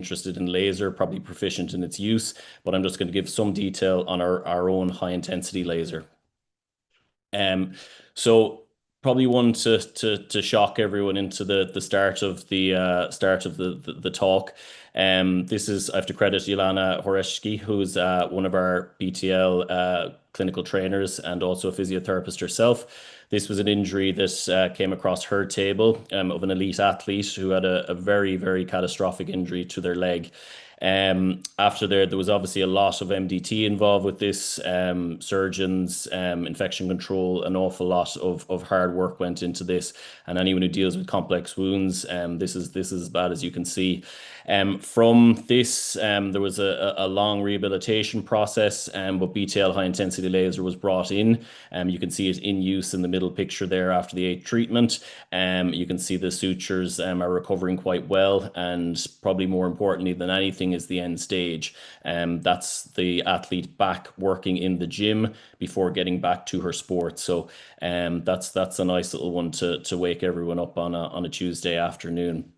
interested in laser, probably proficient in its use, but I'm just going to give some detail on our own high intensity laser. So probably one to shock everyone into the start of the talk. This is I have to credit Yelena Horeshki, who's one of our BTL clinical trainers and also a physiotherapist herself. This was an injury that came across her table of an elite athlete who had a very, very catastrophic injury to their leg. After there was obviously a lot of MDT involved with this, surgeons, infection control, an awful lot of hard work went into this. And anyone who deals with complex wounds, this is as bad as you can see. From this, there was a long rehabilitation process, but BTL high intensity laser was brought in. You can see it in use in the middle picture there after the 8th treatment. You can see the sutures are recovering quite well, and probably more importantly than anything is the end stage. That's the athlete back working in the gym before getting back to her sport. So that's a nice little one to wake everyone up on a Tuesday afternoon.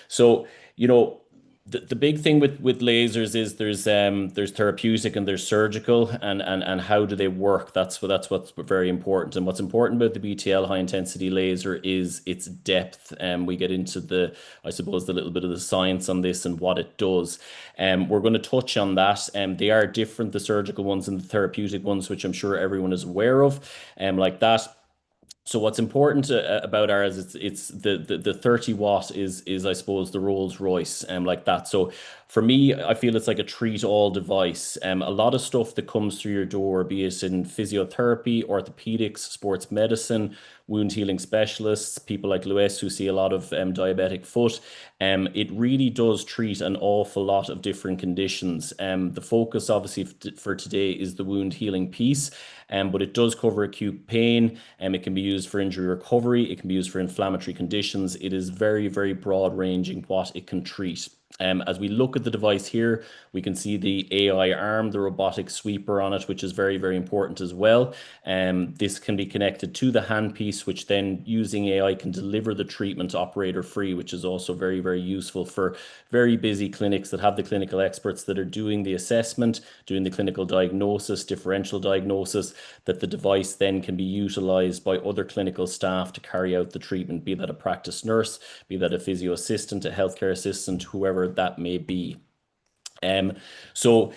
So you know, the big thing with lasers is there's therapeutic and there's surgical, and how do they work? That's what's very important. And what's important about the BTL high intensity laser is its depth. And we get into I suppose, the little bit of the science on this and what it does. We're going to touch on that. They are different, the surgical ones and the therapeutic ones, which I'm sure everyone is aware of. Like that. So what's important about ours is it's the 30 watt is I suppose the Rolls Royce, like that. So for me, I feel it's like a treat all device. A lot of stuff that comes through your door, be it in physiotherapy, orthopedics, sports medicine, wound healing specialists, people like Lewis who see a lot of diabetic foot. It really does treat an awful lot of different conditions. The focus obviously for today is the wound healing piece, but it does cover acute pain, and it can be used for injury recovery. It can be used for inflammatory conditions. It is very, very broad ranging what it can treat. As we look at the device here, we can see the AI arm, the robotic sweeper on it, which is very, very important as well. This can be connected to the handpiece, which then using AI can deliver the treatment operator free, which is also very, very useful for very busy clinics that have the clinical experts that are doing the assessment, doing the clinical diagnosis, differential diagnosis, that the device then can be utilized by other clinical staff to carry out the treatment, be that a practice nurse, be that a physio assistant, a healthcare assistant, whoever that may be. So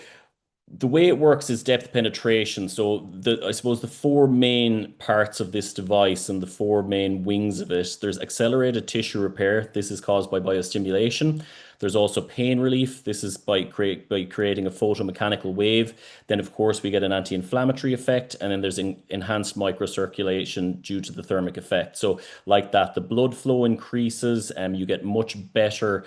the way it works is depth penetration. So I suppose the four main parts of this device and the four main wings of it, there's accelerated tissue repair. This is caused by biostimulation. There's also pain relief. This is by creating a photomechanical wave. Then, of course, we get an anti-inflammatory effect, and then there's enhanced microcirculation due to the thermic effect. So, like that, the blood flow increases, and you get much better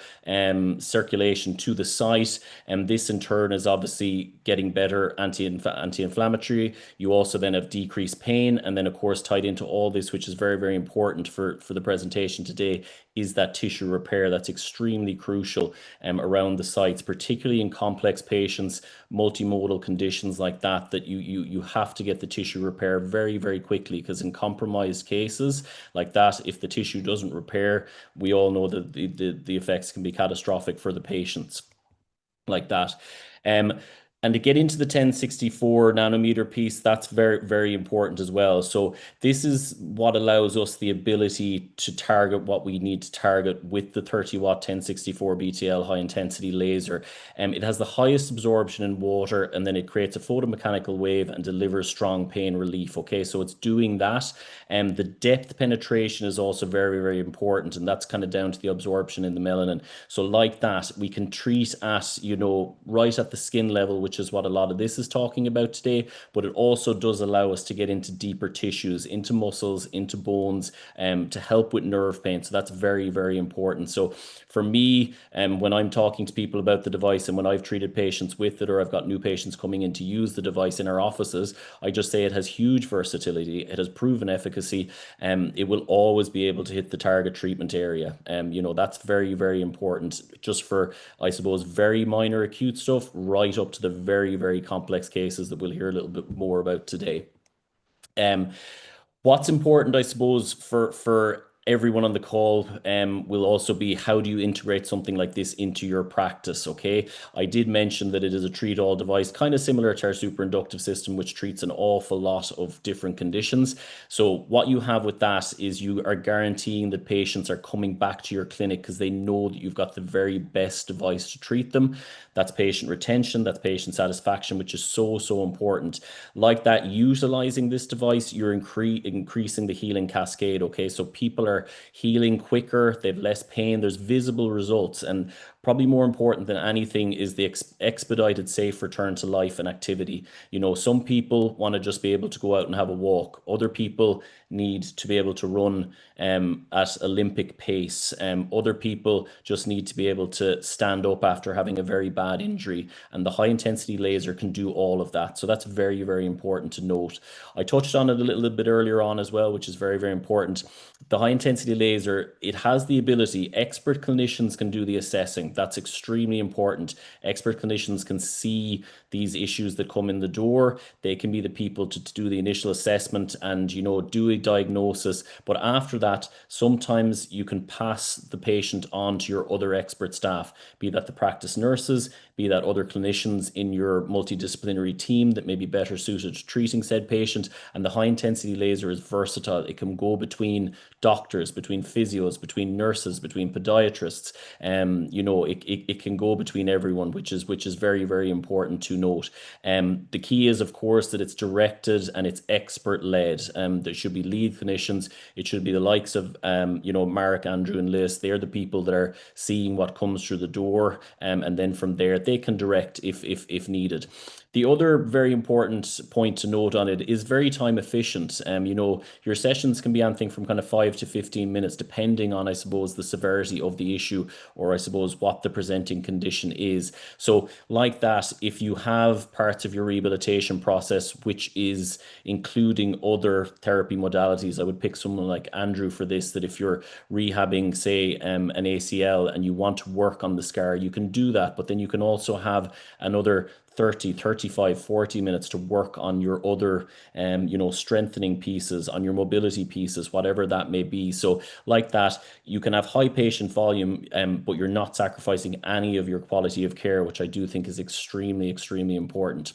circulation to the site. And this, in turn, is obviously getting better anti-inflammatory. You also then have decreased pain, and then, of course, tied into all this, which is very, very important for the presentation today, is that tissue repair. That's extremely crucial around the sites, particularly in complex patients, multimodal conditions like that, that you have to get the tissue repair very, very quickly, because in compromised cases like that, if the tissue doesn't repair, we all know that the effects can be catastrophic for the patients like that. And to get into the 1064 nanometer piece, that's very, very important as well. So this is what allows us the ability to target what we need to target with the 30 watt 1064 BTL high intensity laser. It has the highest absorption in water, and then it creates a photomechanical wave and delivers strong pain relief. Okay, so it's doing that. And the depth penetration is also very, very important, and that's kind of down to the absorption in the melanin. So like that, we can treat at, right at the skin level, which is what a lot of this is talking about today, but it also does allow us to get into deeper tissues, into muscles, into bones, to help with nerve pain. So that's very, very important. So for me, when I'm talking to people about the device, and when I've treated patients with it, or I've got new patients coming in to use the device in our offices, I just say it has huge versatility. It has proven efficacy. It will always be able to hit the target treatment area. That's very, very important, just for, I suppose, very minor acute stuff, right up to the very, very complex cases that we'll hear a little bit more about today. What's important, I suppose, for everyone on the call will also be, how do you integrate something like this into your practice? Okay, I did mention that it is a treat all device, kind of similar to our superinductive system, which treats an awful lot of different conditions. So what you have with that is you are guaranteeing that patients are coming back to your clinic because they know that you've got the very best device to treat them. That's patient retention, that's patient satisfaction, which is so, so important. Like that, utilizing this device, you're increasing the healing cascade. Okay, so people are healing quicker, they've less pain, there's visible results. And probably more important than anything is the expedited safe return to life and activity. You know, some people want to just be able to go out and have a walk. Other people need to be able to run at Olympic pace. Other people just need to be able to stand up after having a very bad injury. And the high intensity laser can do all of that. So that's very, very important to note. I touched on it a little bit earlier on as well, which is very, very important. The high intensity laser, it has the ability, expert clinicians can do the assessing. That's extremely important. Expert clinicians can see these issues that come in the door. They can be the people to do the initial assessment and, you know, do a diagnosis. But after that, sometimes you can pass the patient on to your other expert staff, be that the practice nurses, be that other clinicians in your multidisciplinary team that may be better suited to treating said patient. And the high intensity laser is versatile. It can go between doctors, between physios, between nurses, between podiatrists. You know, it can go between everyone, which is very, very important to note. The key is, of course, that it's directed and it's expert led. There should be lead clinicians. It should be the likes of you know, Mark, Andrew, and Liz. They're the people that are seeing what comes through the door, and then from there they can direct if needed. The other very important point to note on it is very time efficient. You know, your sessions can be anything from kind of 5 to 15 minutes, depending on, I suppose, the severity of the issue, or I suppose what the presenting condition is. So like that, if you have parts of your rehabilitation process, which is including other therapy modalities, I would pick someone like Andrew for this, that if you're rehabbing, say, an ACL and you want to work on the scar, you can do that, but then you can also have another 30, 35, 40 minutes to work on your other, you know, strengthening pieces, on your mobility pieces, whatever that may be. So like that, you can have high patient volume, but you're not sacrificing any of your quality of care, which I do think is extremely, extremely important.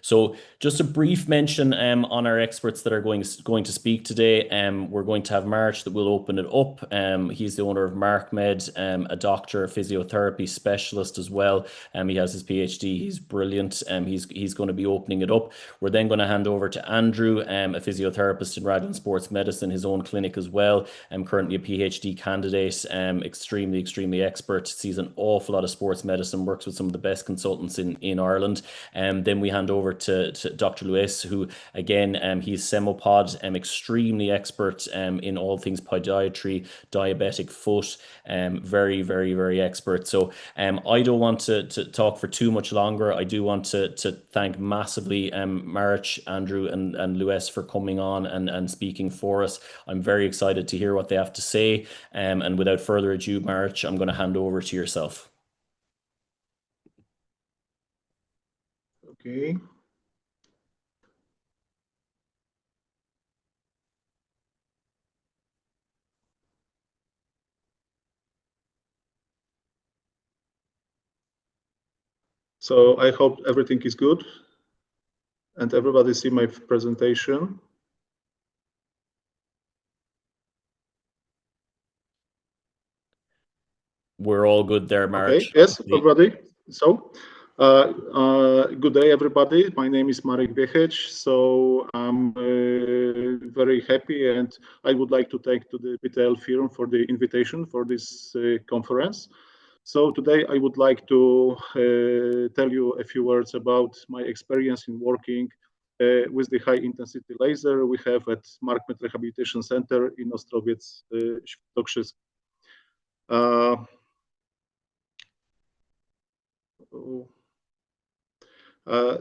So just a brief mention on our experts that are going to speak today. We're going to have March that will open it up. He's the owner of MarkMed, a doctor, a physiotherapy specialist as well. He has his PhD. He's brilliant. He's going to be opening it up. We're then going to hand over to Andrew, a physiotherapist in Raglan Sports Medicine, his own clinic as well. Currently a PhD candidate. Extremely, extremely expert. Sees an awful lot of sports medicine. Works with some of the best consultants in Ireland. Then we hand over to Dr. Luis, who again, he's Semopod, extremely expert in all things podiatry, diabetic foot, very, very, very expert. So I don't want to talk for too much longer. I do want to thank massively March, Andrew, and Luis for coming on and speaking for us. I'm very excited to hear what they have to say. And without further ado, March, I'm going to hand over to yourself. Okay. So I hope everything is good and everybody see my presentation. We're all good there, March. Okay, yes, everybody. So, good day, everybody. My name is Marek Biecheć. So I'm very happy, and I would like to thank to the BTL firm for the invitation for this conference. So today I would like to tell you a few words about my experience in working with the high intensity laser we have at MarkMed Rehabilitation Center in Ostrowiec Świętokrzyski.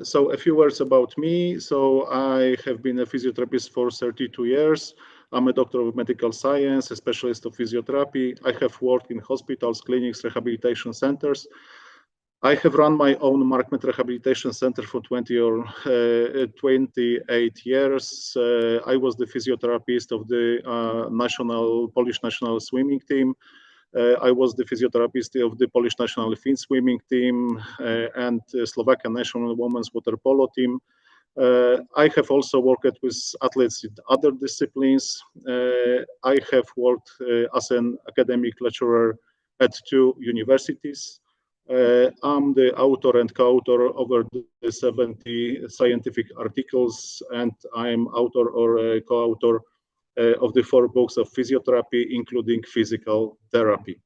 So a few words about me. So I have been a physiotherapist for 32 years. I'm a doctor of medical science, a specialist of physiotherapy. I have worked in hospitals, clinics, rehabilitation centers. I have run my own MarkMed Rehabilitation Center for 28 years. I was the physiotherapist of the Polish national swimming team. I was the physiotherapist of the Polish national field swimming team and Slovakian national women's water polo team. I have also worked with athletes in other disciplines. I have worked as an academic lecturer at 2 universities. I'm the author and co-author over the 70 scientific articles, and I'm author or co-author of the 4 books of physiotherapy, including physical therapy.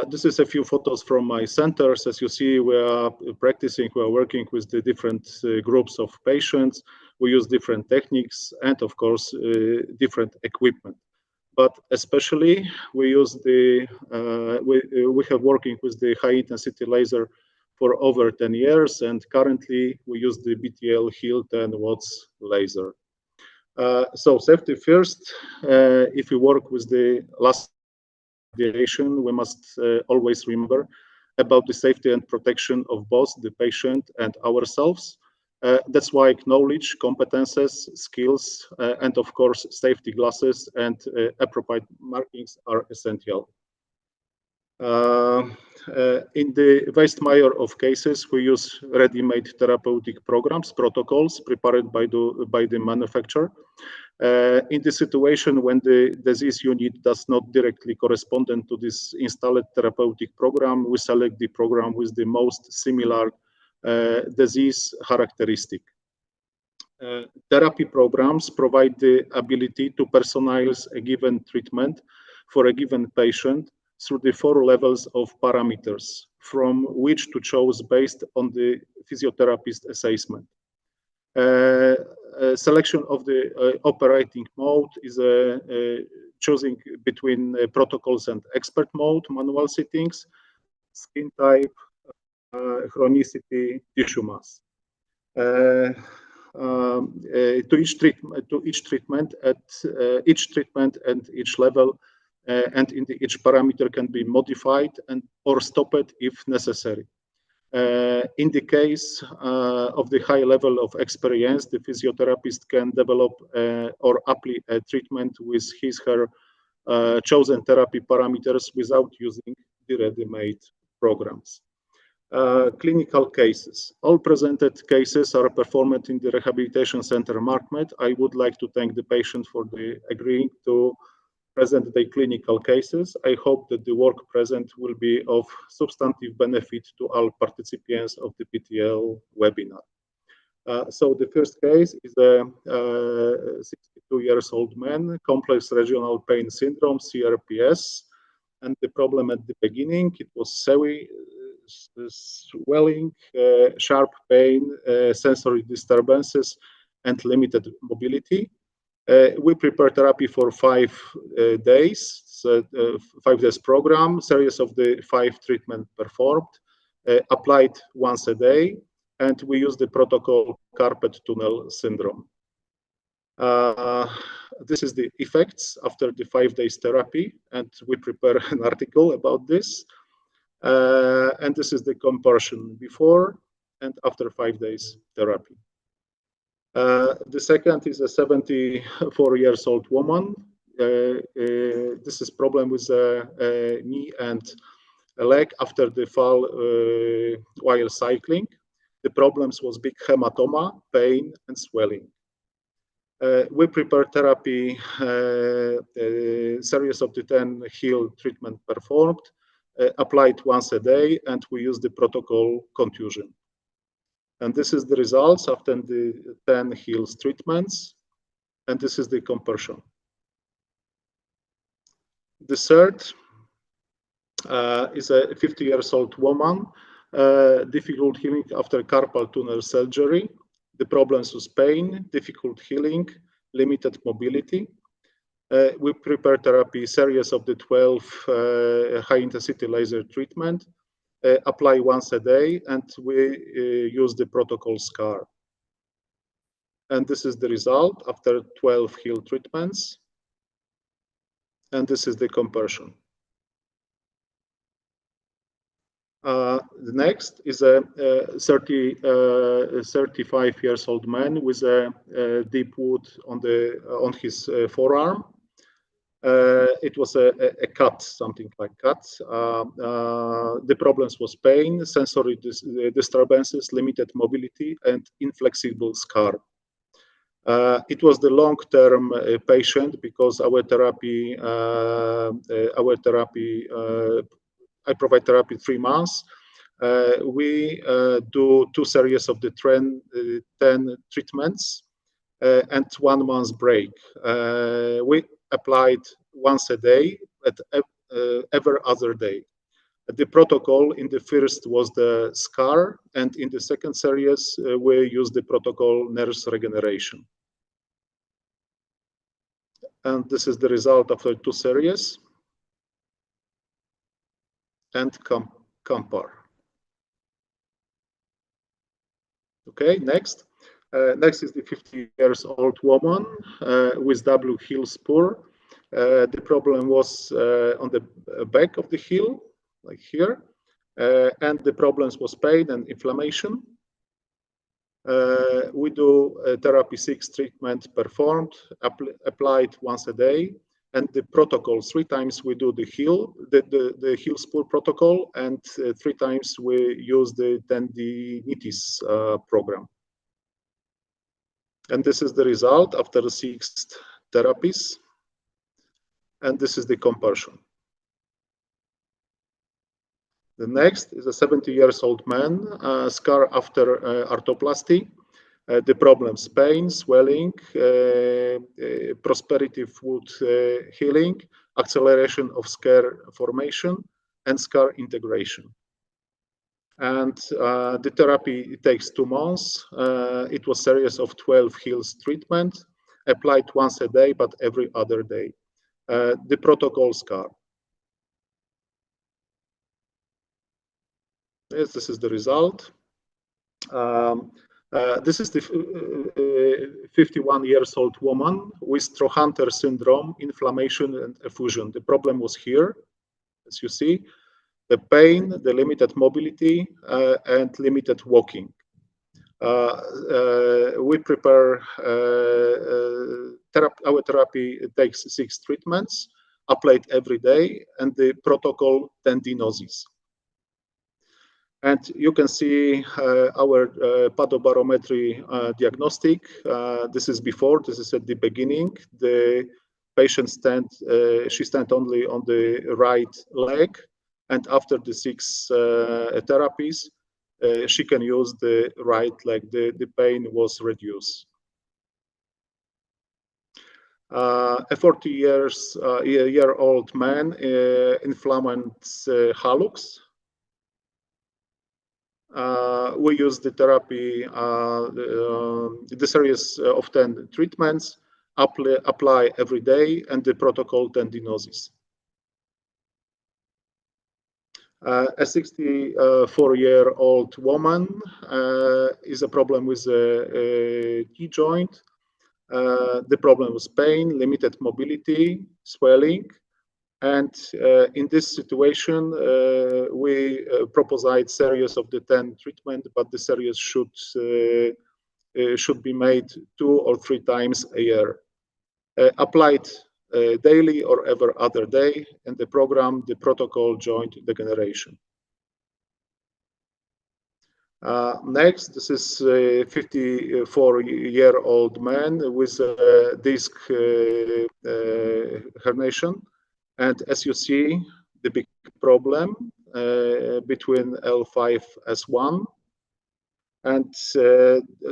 This is a few photos from my centers. As you see, we are practicing, we are working with the different groups of patients. We use different techniques and, of course, different equipment. But especially, we use we have working with the high intensity laser for over 10 years, and currently we use the BTL Hill 10 watts laser. So safety first. If we work with the last radiation, we must always remember about the safety and protection of both the patient and ourselves. That's why knowledge, competences, skills, and of course, safety glasses and appropriate markings are essential. In the vast majority of cases, we use ready-made therapeutic programs, protocols prepared by the manufacturer. In the situation when the disease unit does not directly correspond to this installed therapeutic program, we select the program with the most similar disease characteristic. Therapy programs provide the ability to personalize a given treatment for a given patient through the 4 levels of parameters from which to choose based on the physiotherapist assessment. Selection of the operating mode is choosing between protocols and expert mode, manual settings, skin type, chronicity, tissue mass. To each treatment and each level and in each parameter can be modified or stopped if necessary. In the case of the high level of experience, the physiotherapist can develop or apply a treatment with her chosen therapy parameters without using the ready-made programs. Clinical cases. All presented cases are performed in the Rehabilitation Center MarkMed. I would like to thank the patient for agreeing to present the clinical cases. I hope that the work present will be of substantive benefit to all participants of the PTL webinar. So the first case is a 62-year-old man, complex regional pain syndrome, CRPS. And the problem at the beginning, it was swelling, sharp pain, sensory disturbances, and limited mobility. We prepare therapy for 5 days, so 5 days program, series of the 5 treatment performed, applied once a day, and we use the protocol carpet tunnel syndrome. This is the effects after the 5 days therapy, and we prepare an article about this. And this is the comparison before and after 5 days therapy. The second is a 74-year-old woman. This is problem with a knee and a leg after the fall while cycling. The problems was big hematoma, pain, and swelling. We prepare therapy, series of the 10 Hill treatment performed, applied once a day, and we use the protocol contusion. And this is the results after the 10 Hills treatments, and this is the comparison. The third is a 50-year-old woman, difficult healing after carpal tunnel surgery. The problems was pain, difficult healing, limited mobility. We prepare therapy series of the 12 high-intensity laser treatment, apply once a day, and we use the protocol SCAR. And this is the result after 12 Hill treatments. And this is the comparison. The next is a 35 years old man with a deep wound on his forearm. It was a cut, something like cut. The problems was pain, sensory disturbances, limited mobility, and inflexible scar. It was the long-term patient because our therapy, I provide therapy 3 months. We do 2 series of the 10 treatments and 1 month break. We applied once a day at every other day. The protocol in the first was the scar, and in the second series, we used the protocol nerve regeneration. And this is the result of the 2 series. And compare. Okay, next. Next is the 50 years old woman with double heel spur. The problem was on the back of the heel, like here, and the problems was pain and inflammation. We do therapy 6 treatment performed, applied once a day, and the protocol 3 times we do the heel spur protocol, and 3 times we use the tendinitis program. And this is the result after 6 therapies, and this is the comparison. The next is a 70 years old man, scar after arthroplasty. The problems: pain, swelling, prosperative wound healing, acceleration of scar formation, and scar integration. And the therapy takes 2 months. It was a series of 12 heels treatment, applied once a day, but every other day. The protocol scar. Yes, this is the result. This is the 51 years old woman with Trochanter syndrome, inflammation and effusion. The problem was here, as you see, the pain, the limited mobility, and limited walking. We prepare our therapy. It takes 6 treatments, applied every day, and the protocol tendinosis. And you can see our padobarometry diagnostic. This is before, this is at the beginning. The patient she stand only on the right leg. And after the 6 therapies, she can use the right leg. The pain was reduced. A 40-year-old man, inflammant hallux. We use the therapy, the series of 10 treatments, apply every day, and the protocol tendinosis. A 64-year-old woman is a problem with a knee joint. The problem was pain, limited mobility, swelling. And in this situation, we proposed series of the 10 treatment, but the series should be made 2 or 3 times a year. Applied daily or every other day, and the program, the protocol joint degeneration. Next, this is a 54-year-old man with a disc herniation. And as you see, the big problem between L5-S1, and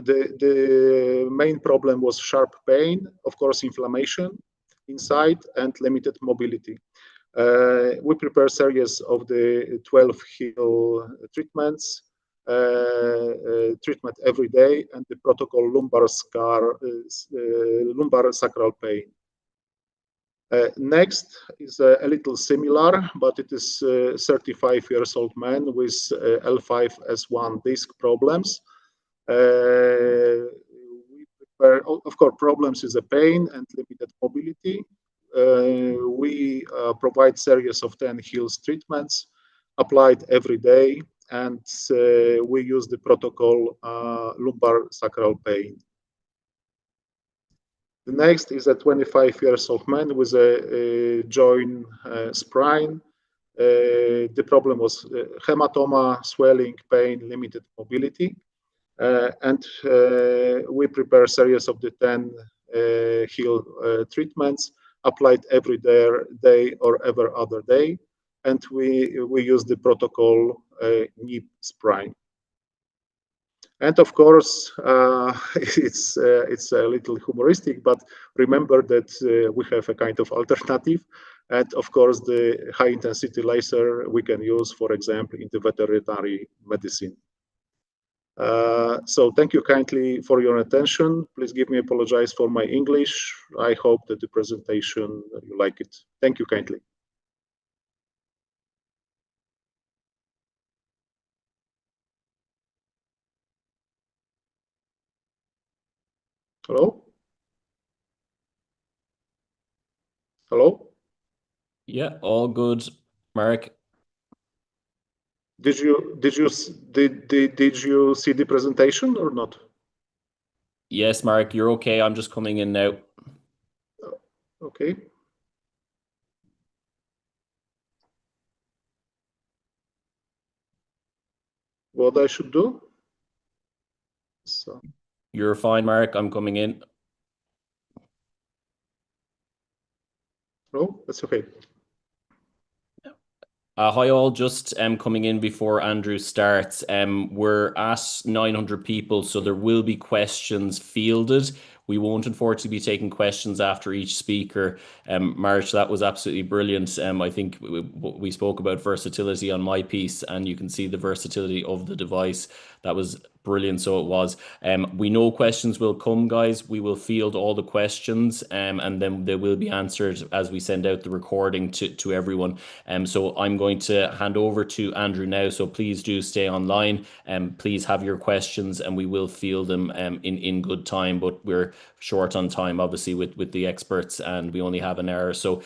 the main problem was sharp pain, of course, inflammation inside, and limited mobility. We prepare series of the 12 heel treatments, treatment every day, and the protocol lumbar sacral pain. Next is a little similar, but it is a 35-year-old man with L5-S1 disc problems. We prepare, of course, problems is a pain and limited mobility. We provide series of 10 heels treatments, applied every day, and we use the protocol lumbar sacral pain. The next is a 25 years old man with a joint sprain. The problem was hematoma, swelling, pain, limited mobility. And we prepare a series of the 10 heel treatments applied every day or every other day. And we use the protocol knee sprain. And of course, it's a little humoristic, but remember that we have a kind of alternative. And of course, the high intensity laser we can use, for example, in the veterinary medicine. So thank you kindly for your attention. Please give me apologize for my English. I hope that the presentation, you like it. Thank you kindly. Hello? Hello? Yeah, all good, Marek. Did you see the presentation or not? Yes, Marek, you're okay. I'm just coming in now. Okay. What I should do? So. You're fine, Marek. I'm coming in. No, that's okay. Hi all, just coming in before Andrew starts. We're at 900 people, so there will be questions fielded. We won't unfortunately be taking questions after each speaker. March, that was absolutely brilliant. I think we spoke about versatility on my piece, and you can see the versatility of the device. That was brilliant, so it was. We know questions will come, guys. We will field all the questions, and then they will be answered as we send out the recording to everyone. So I'm going to hand over to Andrew now, so please do stay online, and please have your questions, and we will field them in good time, but we're short on time, obviously, with the experts, and we only have an hour, so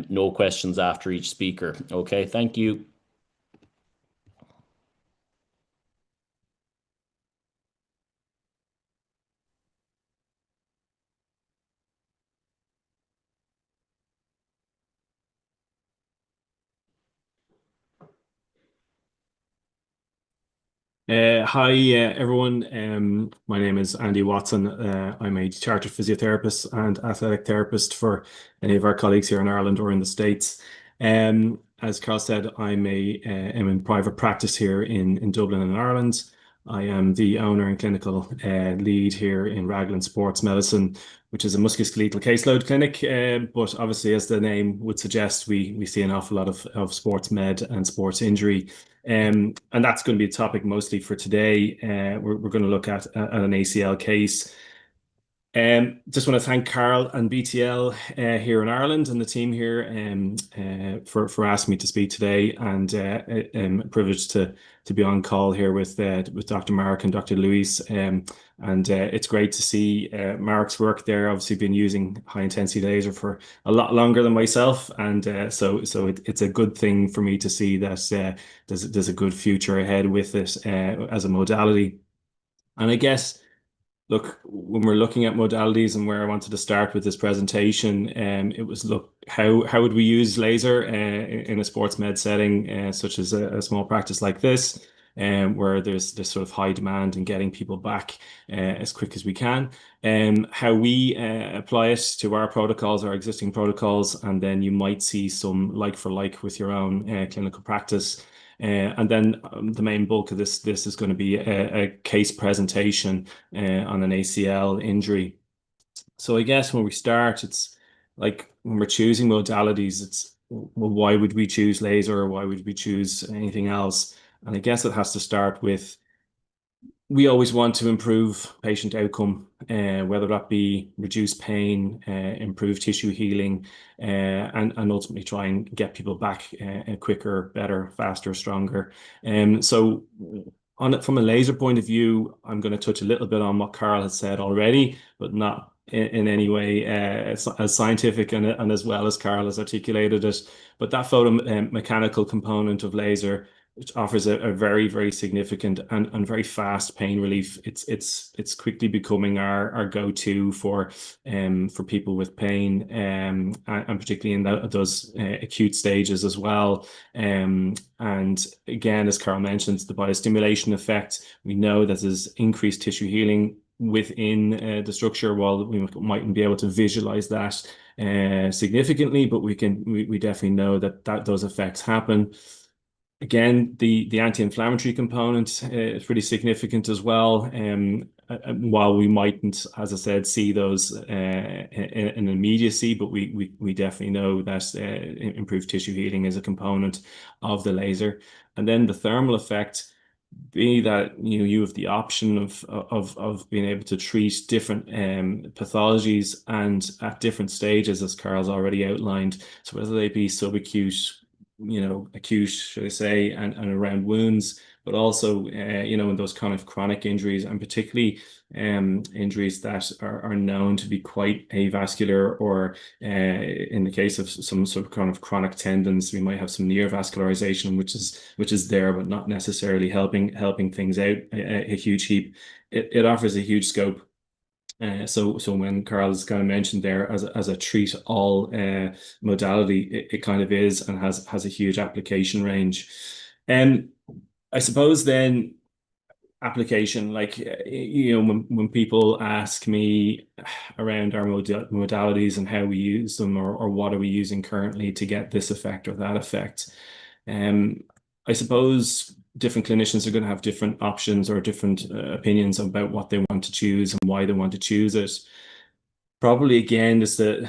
no questions after each speaker. Okay, thank you. Hi, everyone. My name is Andy Watson. I'm a chartered physiotherapist and athletic therapist for any of our colleagues here in Ireland or in the States. As Carl said, I'm in private practice here in Dublin and Ireland. I am the owner and clinical lead here in Raglan Sports Medicine, which is a musculoskeletal caseload clinic. But obviously, as the name would suggest, we see an awful lot of sports med and sports injury. And that's going to be a topic mostly for today. We're going to look at an ACL case. Just want to thank Carl and BTL here in Ireland and the team here for asking me to speak today, and I'm privileged to be on call here with Dr. Marek and Dr. Luis. And it's great to see Marek's work there. Obviously, been using high intensity laser for a lot longer than myself, and so it's a good thing for me to see that there's a good future ahead with it as a modality. And I guess, look, when we're looking at modalities and where I wanted to start with this presentation, it was, look, how would we use laser in a sports med setting, such as a small practice like this, where there's this sort of high demand in getting people back as quick as we can, how we apply it to our protocols, our existing protocols, and then you might see some like for like with your own clinical practice. And then the main bulk of this is going to be a case presentation on an ACL injury. So I guess when we start, it's like when we're choosing modalities, it's, well, why would we choose laser or why would we choose anything else? And I guess it has to start with, we always want to improve patient outcome, whether that be reduce pain, improve tissue healing, and ultimately try and get people back quicker, better, faster, stronger. So from a laser point of view, I'm going to touch a little bit on what Carl has said already, but not in any way as scientific and as well as Carl has articulated it. But that photomechanical component of laser which offers a very, very significant and very fast pain relief. It's quickly becoming our go-to for people with pain, and particularly in those acute stages as well. And again, as Carl mentioned, the biostimulation effect, we know that there's increased tissue healing within the structure. While we mightn't be able to visualize that significantly, but we definitely know that those effects happen. Again, the anti-inflammatory component is pretty significant as well. While we mightn't, as I said, see those in immediacy, but we definitely know that improved tissue healing is a component of the laser. And then the thermal effect, be that you have the option of being able to treat different pathologies and at different stages, as Carl's already outlined. So whether they be subacute, acute, should I say, and around wounds, but also, in those kind of chronic injuries, and particularly injuries that are known to be quite avascular, or in the case of some sort of kind of chronic tendons, we might have some neovascularization, which is there, but not necessarily helping things out a huge heap. It offers a huge scope. So when Carl's kind of mentioned there as a treat all modality, it kind of is, and has a huge application range. And I suppose then application, like, when people ask me around our modalities and how we use them, or what are we using currently to get this effect or that effect, I suppose different clinicians are going to have different options or different opinions about what they want to choose and why they want to choose it. Probably again, just to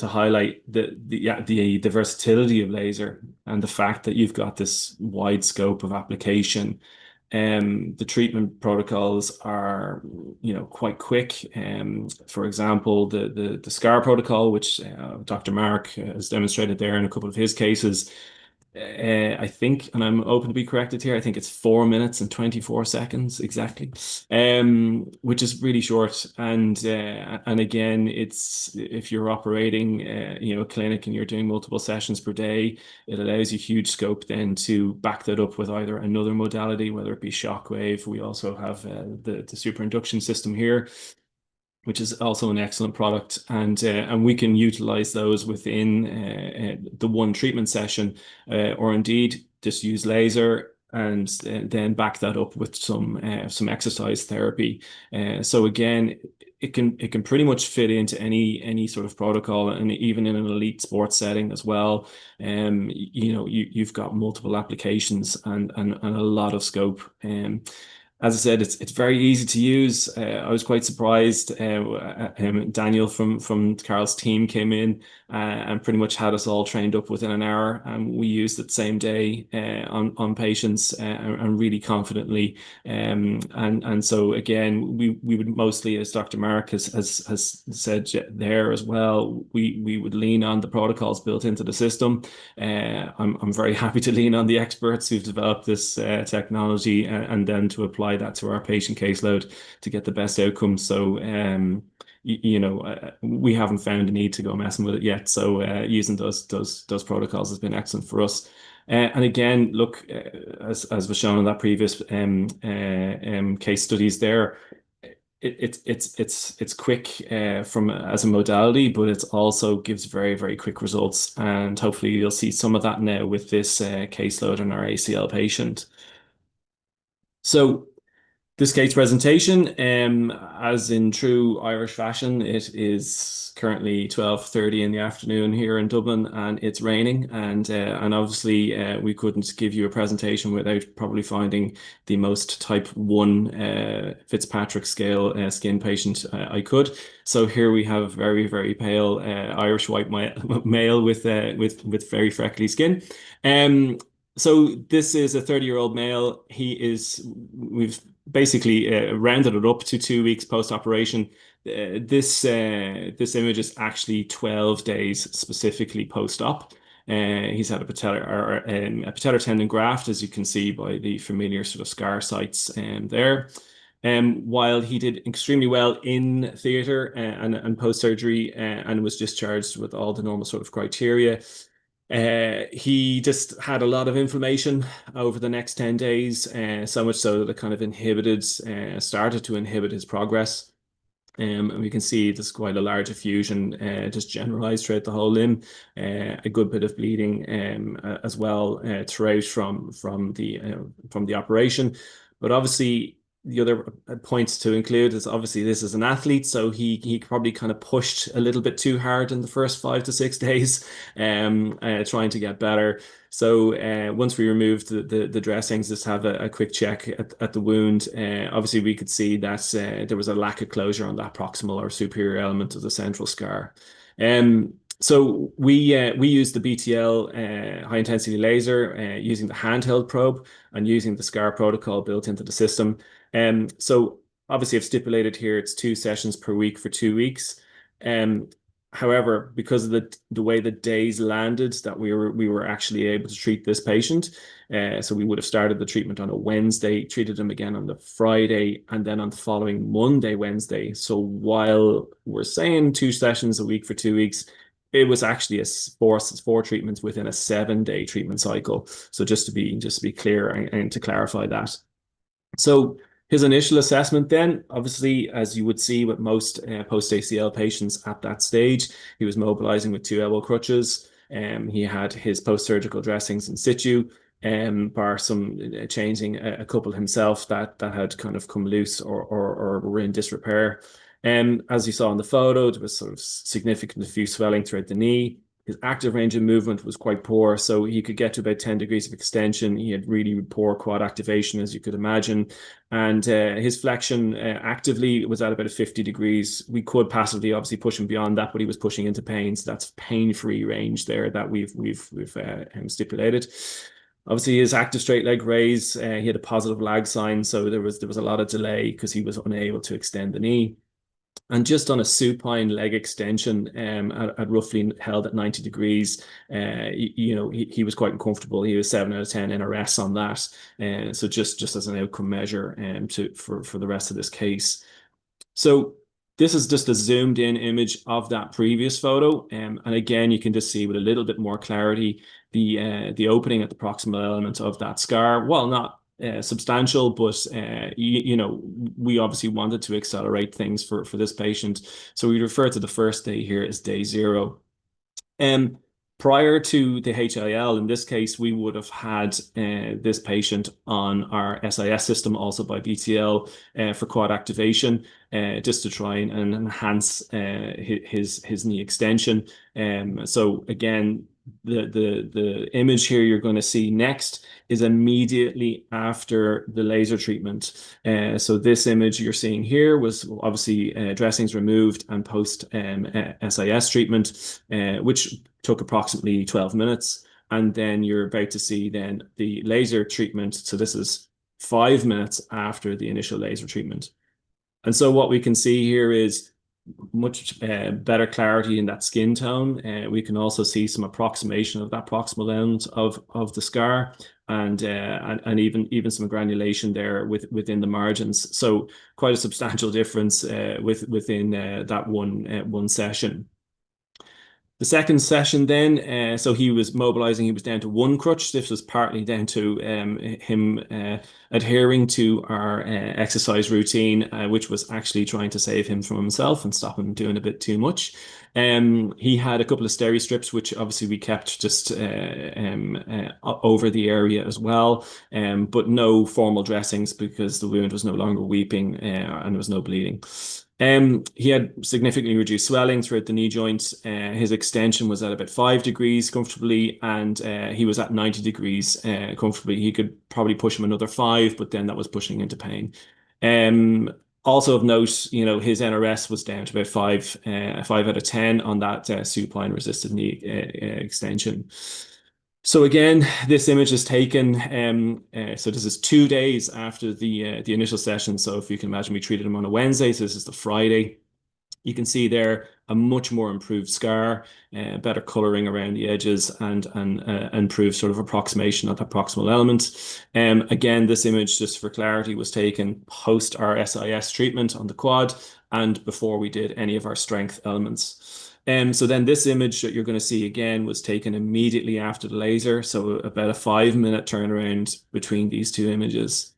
highlight the versatility of laser and the fact that you've got this wide scope of application. The treatment protocols are quite quick. For example, the SCAR protocol, which Dr. Mark has demonstrated there in a couple of his cases, I think, and I'm open to be corrected here, I think it's 4 minutes and 24 seconds exactly, which is really short. And again, it's, if you're operating a clinic and you're doing multiple sessions per day, it allows you huge scope then to back that up with either another modality, whether it be shockwave. We also have the superinduction system here, which is also an excellent product, and we can utilize those within the one treatment session, or indeed just use laser and then back that up with some exercise therapy. So again, it can pretty much fit into any sort of protocol, and even in an elite sports setting as well. You've got multiple applications and a lot of scope. As I said, it's very easy to use. I was quite surprised. Daniel from Carl's team came in and pretty much had us all trained up within an hour, and we used it same day on patients, and really confidently. And so again, we would mostly, as Dr. Mark has said there as well, we would lean on the protocols built into the system. I'm very happy to lean on the experts who've developed this technology, and then to apply that to our patient caseload to get the best outcomes. So we haven't found a need to go messing with it yet. So using those protocols has been excellent for us. And again, look, as was shown in that previous case studies there, it's quick from as a modality, but it also gives very, very quick results. And hopefully you'll see some of that now with this caseload in our ACL patient. So this case presentation, as in true Irish fashion, it is currently 12:30 in the afternoon here in Dublin, and it's raining. And obviously, we couldn't give you a presentation without probably finding the most type 1 Fitzpatrick scale skin patient I could. So here we have very, very pale Irish white male with very freckly skin. So this is a 30-year-old male. We've basically rounded it up to 2 weeks post-operation. This image is actually 12 days specifically post-op. He's had a patellar tendon graft, as you can see by the familiar sort of scar sites there. While he did extremely well in theatre and post-surgery, and was discharged with all the normal sort of criteria, He just had a lot of inflammation over the next 10 days, so much so that it kind of started to inhibit his progress. And we can see there's quite a large effusion just generalized throughout the whole limb, a good bit of bleeding as well throughout from the operation. But obviously, the other points to include is obviously this is an athlete, so he probably kind of pushed a little bit too hard in the first 5 to 6 days, trying to get better. So once we removed the dressings, just have a quick check at the wound. Obviously, we could see that there was a lack of closure on that proximal or superior element of the central scar. So we used the BTL high intensity laser using the handheld probe and using the SCAR protocol built into the system. So obviously I've stipulated here it's 2 sessions per week for 2 weeks. However, because of the way the days landed, that we were actually able to treat this patient. So we would have started the treatment on a Wednesday, treated him again on the Friday, and then on the following Monday, Wednesday. So while we're saying 2 sessions a week for 2 weeks, it was actually four treatments within a 7-day treatment cycle. So just to be clear and to clarify that. So his initial assessment then, obviously, as you would see with most post-ACL patients at that stage, he was mobilizing with 2 elbow crutches. He had his post-surgical dressings in situ, bar some changing a couple himself that had kind of come loose or were in disrepair. As you saw in the photo, there was sort of significant diffuse swelling throughout the knee. His active range of movement was quite poor, so he could get to about 10 degrees of extension. He had really poor quad activation, as you could imagine. And his flexion actively was at about 50 degrees. We could passively obviously push him beyond that, but he was pushing into pain. So that's pain-free range there that we've stipulated. Obviously, his active straight leg raise, he had a positive lag sign, so there was a lot of delay because he was unable to extend the knee. And just on a supine leg extension, at roughly held at 90 degrees, he was quite uncomfortable. He was 7 out of 10 NRS on that. So just as an outcome measure for the rest of this case. So this is just a zoomed in image of that previous photo. And again, you can just see with a little bit more clarity the opening at the proximal element of that scar. Well, not substantial, but we obviously wanted to accelerate things for this patient. So we refer to the first day here as day 0. Prior to the HIL, in this case, we would have had this patient on our SIS system, also by BTL, for quad activation, just to try and enhance his knee extension. So again, the image here you're going to see next is immediately after the laser treatment. So this image you're seeing here was obviously dressings removed and post SIS treatment, which took approximately 12 minutes. And then you're about to see then the laser treatment. So this is 5 minutes after the initial laser treatment. And so what we can see here is much better clarity in that skin tone. We can also see some approximation of that proximal end of the scar, and even some granulation there within the margins. So quite a substantial difference within that one session. The second session then, so he was mobilizing, he was down to 1 crutch. This was partly down to him adhering to our exercise routine, which was actually trying to save him from himself and stop him doing a bit too much. He had a couple of steri strips, which obviously we kept just over the area as well, but no formal dressings because the wound was no longer weeping and there was no bleeding. He had significantly reduced swelling throughout the knee joint. His extension was at about 5 degrees comfortably, and he was at 90 degrees comfortably. He could probably push him another 5, but then that was pushing into pain. Also of note, his NRS was down to about 5 out of 10 on that supine resisted knee extension. So again, this image is taken, so this is 2 days after the initial session. So if you can imagine, we treated him on a Wednesday, so this is the Friday. You can see there a much more improved scar, better coloring around the edges, and improved sort of approximation of that proximal element. Again, this image, just for clarity, was taken post our SIS treatment on the quad and before we did any of our strength elements. So then this image that you're going to see again was taken immediately after the laser. So about a 5-minute turnaround between these two images.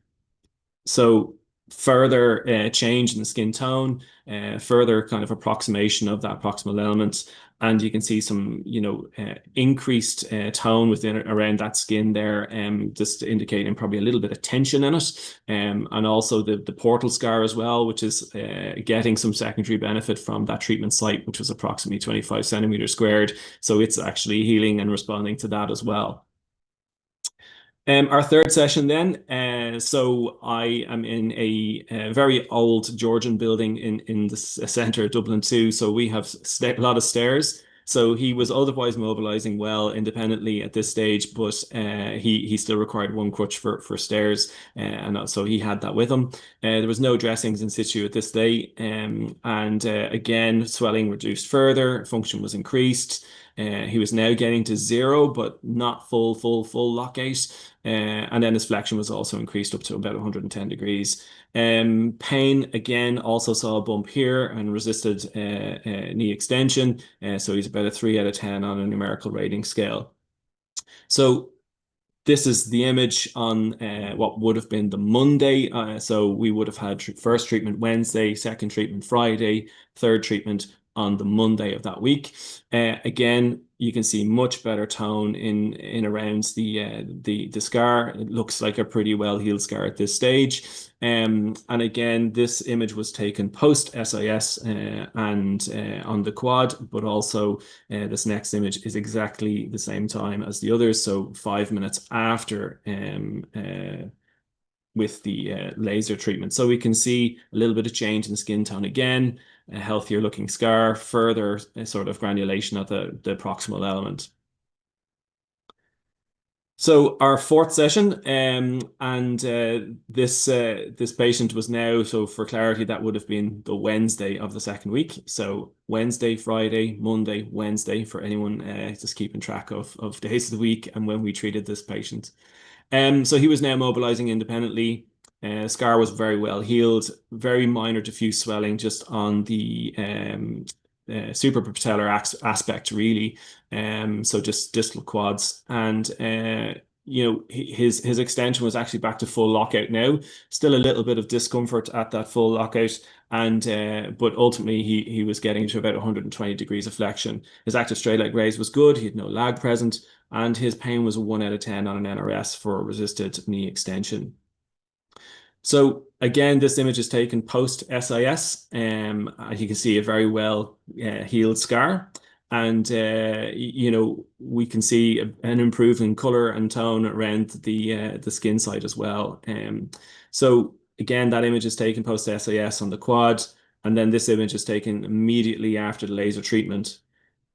So further change in the skin tone, further kind of approximation of that proximal element. And you can see some, increased tone around that skin there, just indicating probably a little bit of tension in it. And also the portal scar as well, which is getting some secondary benefit from that treatment site, which was approximately 25 centimeters squared. So it's actually healing and responding to that as well. Our third session then, so I am in a very old Georgian building in the centre of Dublin 2, so we have a lot of stairs. So he was otherwise mobilizing well independently at this stage, but he still required one crutch for stairs, and so he had that with him. There was no dressings in situ at this day, and again, swelling reduced further, function was increased. He was now getting to 0, but not full lockout. And then his flexion was also increased up to about 110 degrees. Pain, again, also saw a bump here and resisted knee extension. So he's about a 3 out of 10 on a numerical rating scale. So this is the image on what would have been the Monday. So we would have had first treatment Wednesday, second treatment Friday, third treatment on the Monday of that week. Again, you can see much better tone in around the scar. It looks like a pretty well healed scar at this stage. And again, this image was taken post SIS and on the quad, but also this next image is exactly the same time as the others, so 5 minutes after with the laser treatment. So we can see a little bit of change in skin tone again, a healthier looking scar, further sort of granulation of the proximal element. So our fourth session, and this patient was now, so for clarity, that would have been the Wednesday of the second week. So Wednesday, Friday, Monday, Wednesday, for anyone just keeping track of days of the week and when we treated this patient. So he was now mobilizing independently. Scar was very well healed, very minor diffuse swelling just on the suprapatellar aspect, really. So just distal quads, and his extension was actually back to full lockout now. Still a little bit of discomfort at that full lockout, and but ultimately he was getting to about 120 degrees of flexion. His active straight leg raise was good. He had no lag present, and his pain was a 1 out of 10 on an NRS for resisted knee extension. So again, this image is taken post SIS. You can see a very well healed scar, and we can see an improvement in color and tone around the skin site as well. So again, that image is taken post SIS on the quad, and then this image is taken immediately after the laser treatment.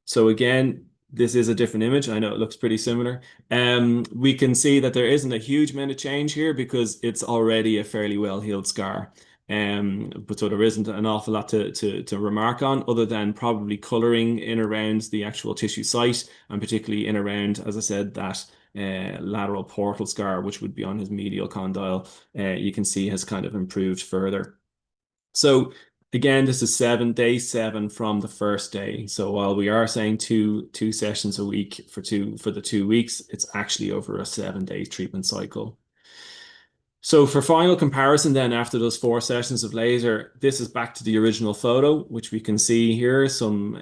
So again, this is a different image. I know it looks pretty similar. We can see that there isn't a huge amount of change here because it's already a fairly well-healed scar. But so there isn't an awful lot to remark on, other than probably coloring in around the actual tissue site, and particularly in around, as I said, that lateral portal scar, which would be on his medial condyle, you can see has kind of improved further. So again, this is day 7 from the first day. So while we are saying two sessions a week for the 2 weeks, it's actually over a 7-day treatment cycle. So for final comparison then, after those 4 sessions of laser, this is back to the original photo, which we can see here, some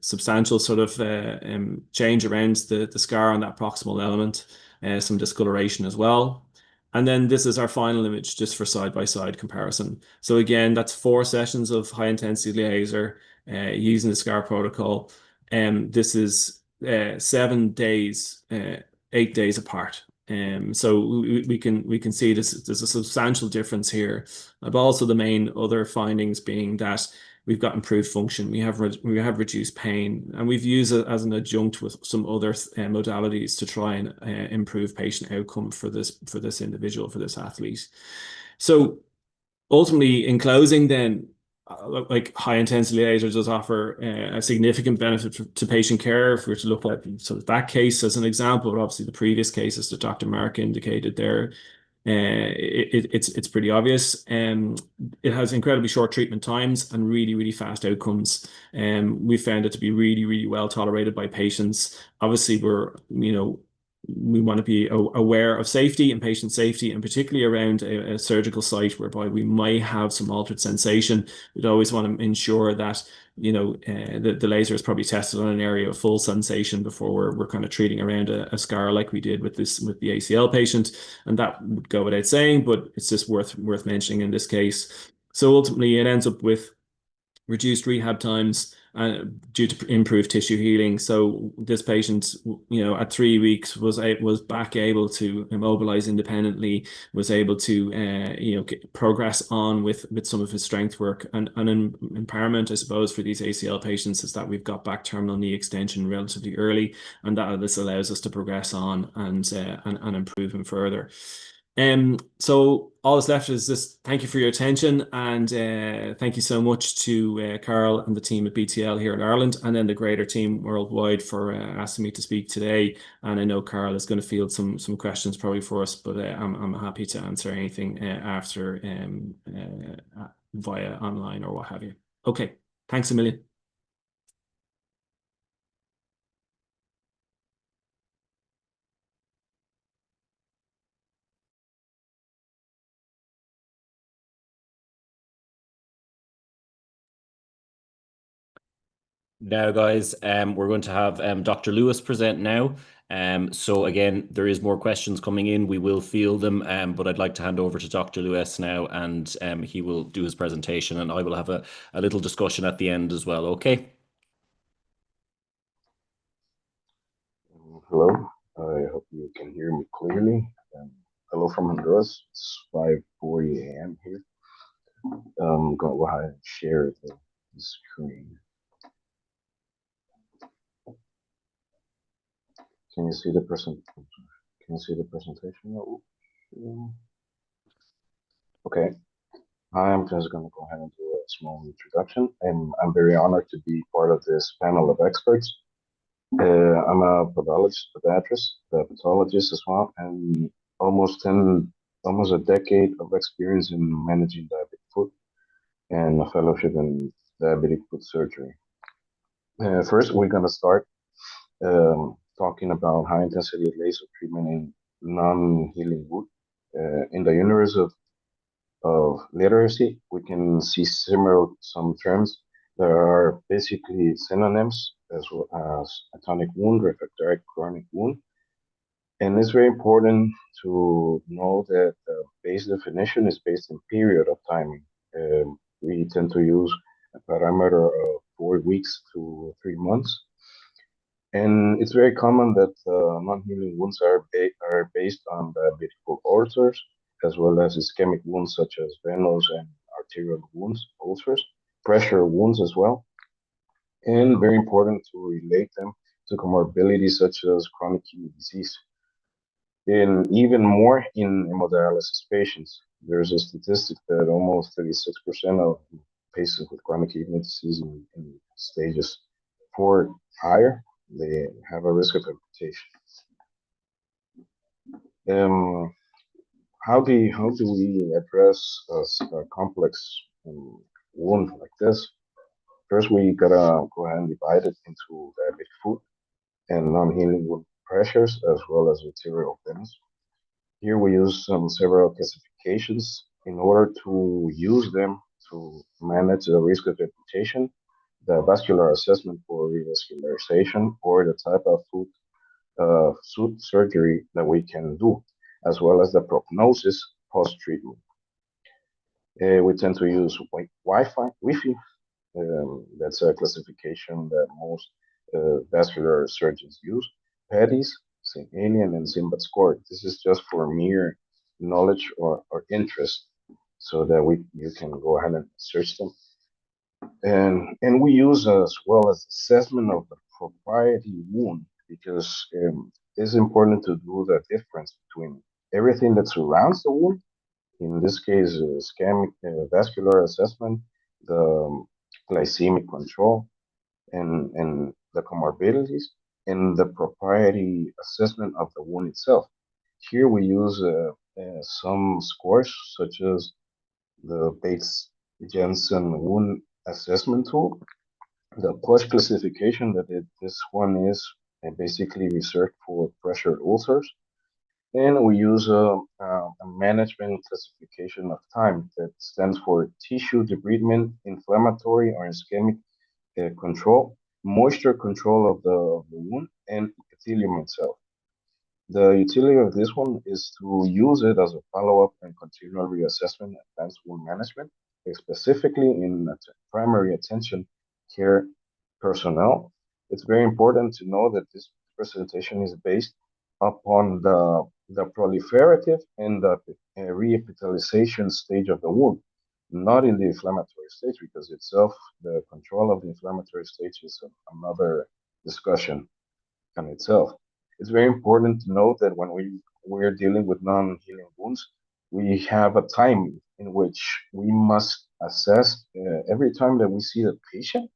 substantial sort of change around the scar on that proximal element, some discoloration as well. And then this is our final image just for side-by-side comparison. So again, that's 4 sessions of high-intensity laser using the SCAR protocol. This is 7 days, 8 days apart. So we can see there's a substantial difference here. But also the main other findings being that we've got improved function, we have reduced pain, and we've used it as an adjunct with some other modalities to try and improve patient outcome for this individual, for this athlete. So ultimately, in closing, then, like high intensity laser does offer a significant benefit to patient care. If we were to look at sort of that case as an example, but obviously the previous cases that Dr. Mark indicated there, it's pretty obvious. It has incredibly short treatment times and really, really fast outcomes. We found it to be really, really well tolerated by patients. Obviously, we want to be aware of safety and patient safety, and particularly around a surgical site whereby we might have some altered sensation. We'd always want to ensure that the laser is probably tested on an area of full sensation before we're kind of treating around a scar like we did with the ACL patient, and that would go without saying, but it's just worth mentioning in this case. So ultimately, it ends up with reduced rehab times due to improved tissue healing. So this patient, at 3 weeks was back able to immobilize independently, was able to progress on with some of his strength work. And an impairment, I suppose, for these ACL patients is that we've got back terminal knee extension relatively early, and that this allows us to progress on and improve him further. So all that's left is just thank you for your attention, and thank you so much to Carl and the team at BTL here in Ireland, and then the greater team worldwide for asking me to speak today. And I know Carl is going to field some questions probably for us, but I'm happy to answer anything after via online or what have you. Okay, thanks a million. Now, guys, we're going to have Dr. Lewis present now. So again, there is more questions coming in. We will field them, but I'd like to hand over to Dr. Lewis now, and he will do his presentation, and I will have a little discussion at the end as well. Okay. Hello, I hope you can hear me clearly. Hello from Honduras. It's 5:40 a.m. here. I'm going to go ahead and share the screen. Can you see the presentation? Okay. I'm just going to go ahead and do a small introduction. I'm very honored to be part of this panel of experts. I'm a podiatrist, a pathologist as well, and almost a decade of experience in managing diabetic foot and a fellowship in diabetic foot surgery. First, we're going to start talking about high intensity laser treatment in non-healing wound. In the universe of literacy, we can see some terms that are basically synonyms, as well as atonic wound, refractory chronic wound. And it's very important to know that the base definition is based on period of timing. We tend to use a parameter of 4 weeks to 3 months. And it's very common that non-healing wounds are based on diabetic foot ulcers, as well as ischemic wounds such as venous and arterial wounds, ulcers, pressure wounds as well. And very important to relate them to comorbidities such as chronic kidney disease. And even more in hemodialysis patients, there's a statistic that almost 36% of patients with chronic kidney disease in stages 4 higher, they have a risk of amputation. How do we address a complex wound like this? First, we gotta go ahead and divide it into diabetic foot and non-healing wound pressures, as well as arterial venous. Here we use several classifications in order to use them to manage the risk of amputation, the vascular assessment for revascularization, or the type of foot surgery that we can do, as well as the prognosis post-treatment. We tend to use Wi-Fi. That's a classification that most vascular surgeons use. PADIS, St. Alien, and Simbad score. This is just for mere knowledge or interest, so that you can go ahead and search them. And we use as well as assessment of the propriety wound, because it's important to do the difference between everything that surrounds the wound, in this case, ischemic vascular assessment, the glycemic control, and the comorbidities, and the propriety assessment of the wound itself. Here we use some scores, such as the Bates-Jensen wound assessment tool, the PUSH classification this one is basically research for pressure ulcers, and we use a management classification of time that stands for tissue debridement, inflammatory or ischemic control, moisture control of the wound, and epithelium itself. The utility of this one is to use it as a follow-up and continual reassessment of advanced wound management, specifically in primary attention care personnel. It's very important to know that this presentation is based upon the proliferative and the reepithelialization stage of the wound, not in the inflammatory stage, because itself, the control of the inflammatory stage is another discussion in itself. It's very important to note that when we're dealing with non-healing wounds, we have a time in which we must assess every time that we see the patient.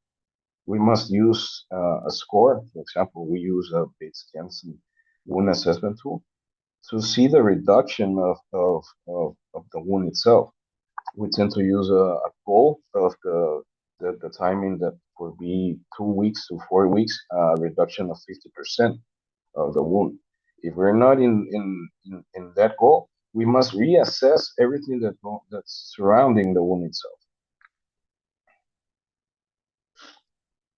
We must use a score. For example, we use a Bates-Jensen wound assessment tool to see the reduction of the wound itself. We tend to use a goal of the timing that would be 2 weeks to 4 weeks, reduction of 50% of the wound. If we're not in that goal, we must reassess everything that's surrounding the wound itself.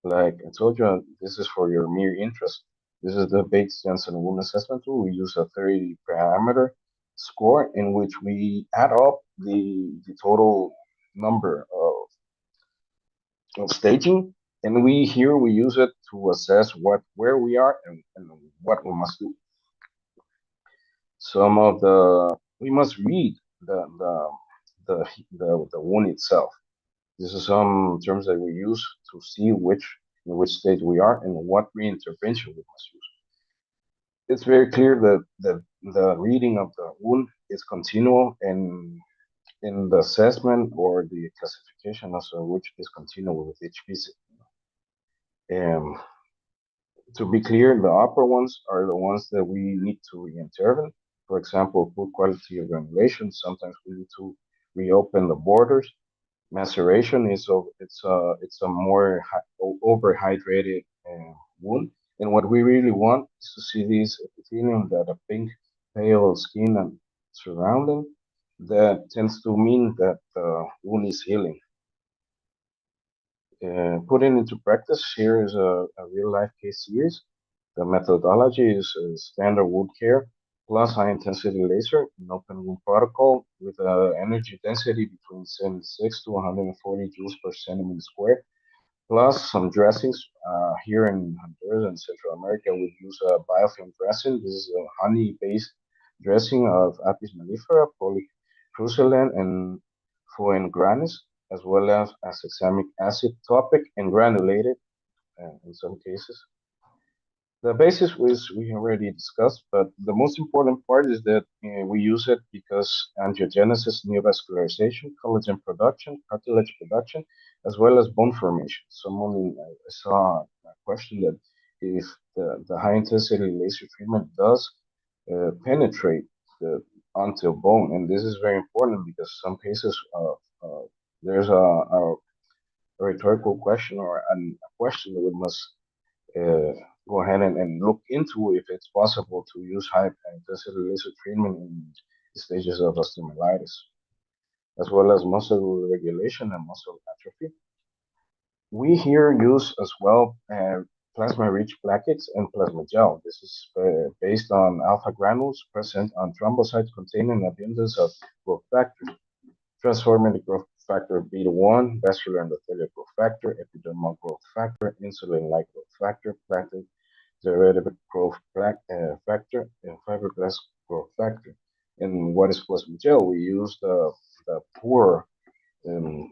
Like I told you, this is for your mere interest. This is the Bates-Jensen wound assessment tool. We use a 30 parameter score in which we add up the total number of staging, and we use it to assess where we are and what we must do. We must read the wound itself. This is some terms that we use to see in which stage we are and what reintervention we must use. It's very clear that the reading of the wound is continual, and in the assessment or the classification also, which is continual with each visit. To be clear, the upper ones are the ones that we need to reintervene. For example, poor quality of granulation. Sometimes we need to reopen the borders. Maceration is it's a more overhydrated wound, and what we really want is to see these epithelium that are pink, pale skin and surrounding. That tends to mean that the wound is healing. Putting into practice, here is a real life case series. The methodology is standard wound care plus high intensity laser, an open wound protocol with energy density between 76 to 140 joules per centimeter square, plus some dressings. Here in Honduras and Central America, we use a biofilm dressing. This is a honey-based dressing of Apis mellifera, polycrucelane, and Fuengranis, as well as succinic acid, topic and granulated in some cases. The basis we already discussed, but the most important part is that we use it because angiogenesis, neovascularization, collagen production, cartilage production, as well as bone formation. Someone I saw a question that if the high intensity laser treatment does penetrate onto bone, and this is very important because some cases there's a rhetorical question or a question that we must go ahead and look into if it's possible to use high intensity laser treatment in the stages of osteomyelitis, as well as muscle regulation and muscle atrophy. We here use as well plasma-rich plaquettes and plasma gel. This is based on alpha granules present on thrombocytes containing abundance of growth factors, transformative growth factor beta-1, vascular endothelial growth factor, epidermal growth factor, insulin-like growth factor, platelet derivative growth factor, and fibroblast growth factor. And what is plasma gel? We use the poor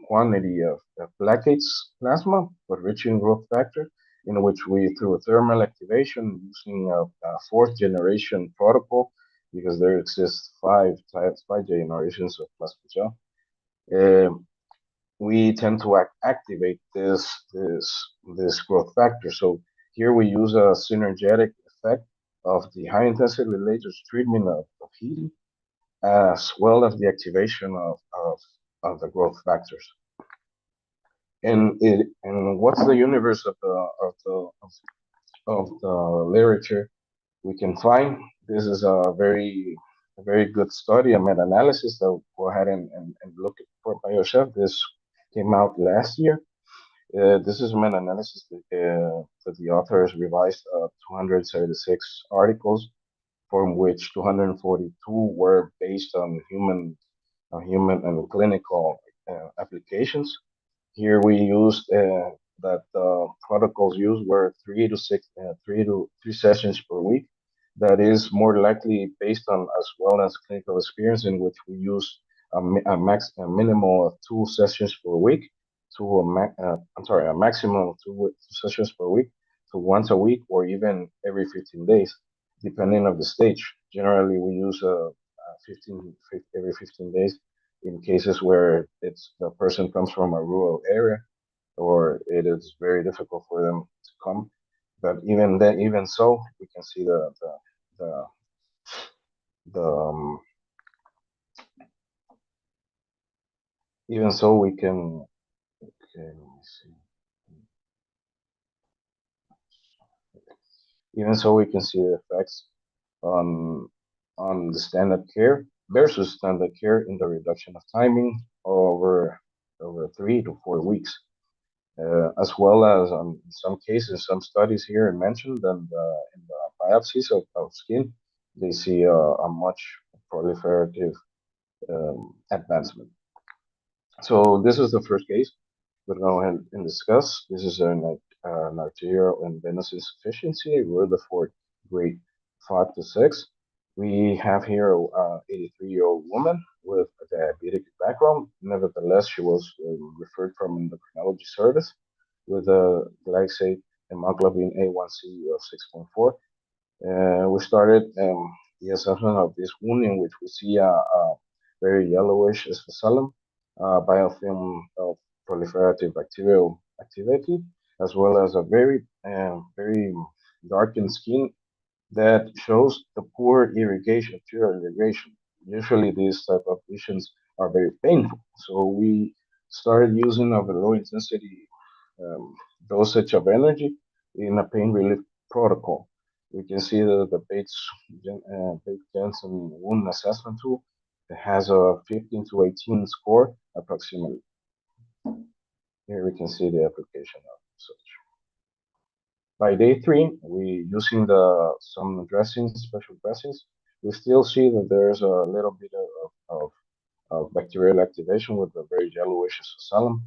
quantity of plaquettes plasma, but rich in growth factor, in which we, through a thermal activation, using a fourth generation protocol, because there exists five generations of plasma gel. We tend to activate this growth factor. So here we use a synergetic effect of the high intensity laser treatment of heating as well as the activation of the growth factors. And what's the universe of the literature we can find? This is a very good study, a meta-analysis that go ahead and look for by yourself. This came out last year. This is a meta-analysis that the authors revised 276 articles, from which 242 were based on human and clinical applications. Here we used that the protocols used were 3 sessions per week. That is more likely based on as well as clinical experience, in which we use a minimal of 2 sessions per week to a maximum of two sessions per week to once a week or even every 15 days, depending on the stage. Generally, we use 15 every 15 days in cases where the person comes from a rural area or it is very difficult for them to come. But even then, even so, we can see the the even so we can. Okay, let me see. Even so, we can see the effects on the standard care versus standard care in the reduction of timing over 3 to 4 weeks. As well as in some cases, some studies here mentioned that in the biopsies of skin, they see a much proliferative advancement. So this is the first case we'll go ahead and discuss. This is an arterial and venous insufficiency, Rutherford grade 5 to 6. We have here a 83-year-old woman with a diabetic background. Nevertheless, she was referred from endocrinology service with a glycate hemoglobin A1C of 6.4. We started the assessment of this wound, in which we see a very yellowish sphaculum, biofilm of proliferative bacterial activity, as well as a very darkened skin that shows the poor irrigation, arterial irrigation. Usually, these type of lesions are very painful, so we started using a low intensity dosage of energy in a pain relief protocol. We can see the Bates-Jensen wound assessment tool. It has a 15 to 18 score approximately. Here we can see the application of such. By day 3, we using some dressings, special dressings. We still see that there's a little bit of bacterial activation with a very yellowish sphaculum.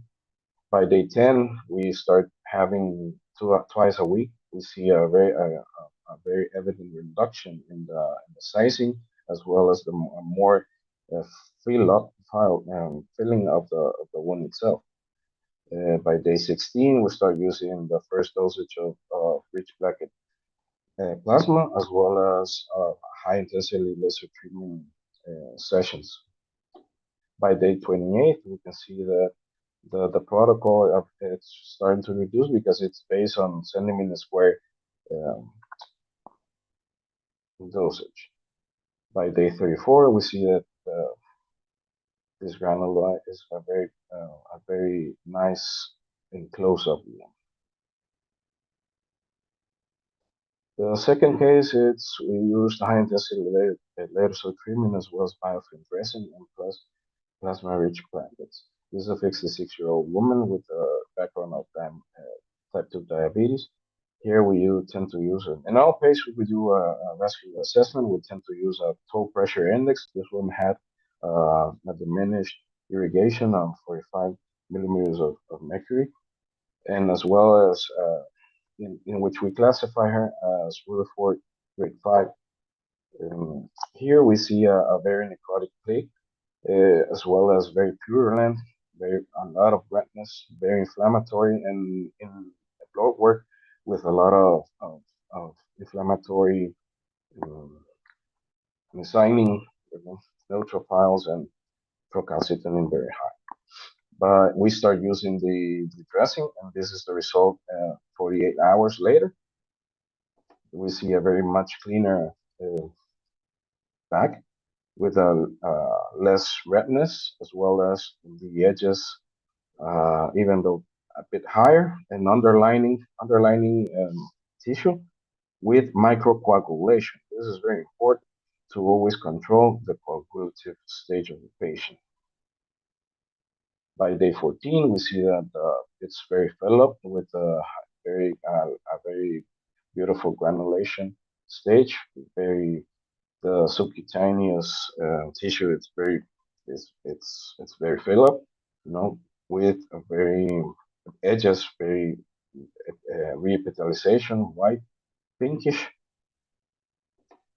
By day 10, we start having twice a week. We see a very evident reduction in the sizing, as well as the more filling of the wound itself. By day 16, we start using the first dosage of rich plaquette plasma, as well as high intensity laser treatment sessions. By day 28, we can see that the protocol it's starting to reduce because it's based on centimeter square dosage. By day 34, we see that this granula is a very nice and close-up view. The second case, we used high intensity laser treatment as well as biofilm dressing and plus plasma-rich plaquettes. This is a 66-year-old woman with a background of type 2 diabetes. Here we tend to use, in all patients we do a vascular assessment. We tend to use a toe pressure index. This woman had a diminished irrigation of 45 millimeters of mercury, and as well as in which we classify her as Rutherford grade 5. Here we see a very necrotic plaque, as well as very purulent, a lot of redness, very inflammatory, and in blood work with a lot of inflammatory methionine, neutrophils, and procalcitonin very high. But we start using the dressing, and this is the result 48 hours later. We see a very much cleaner back, with less redness, as well as the edges, even though a bit higher, and underlining tissue with microcoagulation. This is very important to always control the coagulative stage of the patient. By day 14, we see that it's very filled up with a very beautiful granulation stage. Very the subcutaneous tissue. It's very filled up, you know, with a very edges very reepithelialization, white, pinkish.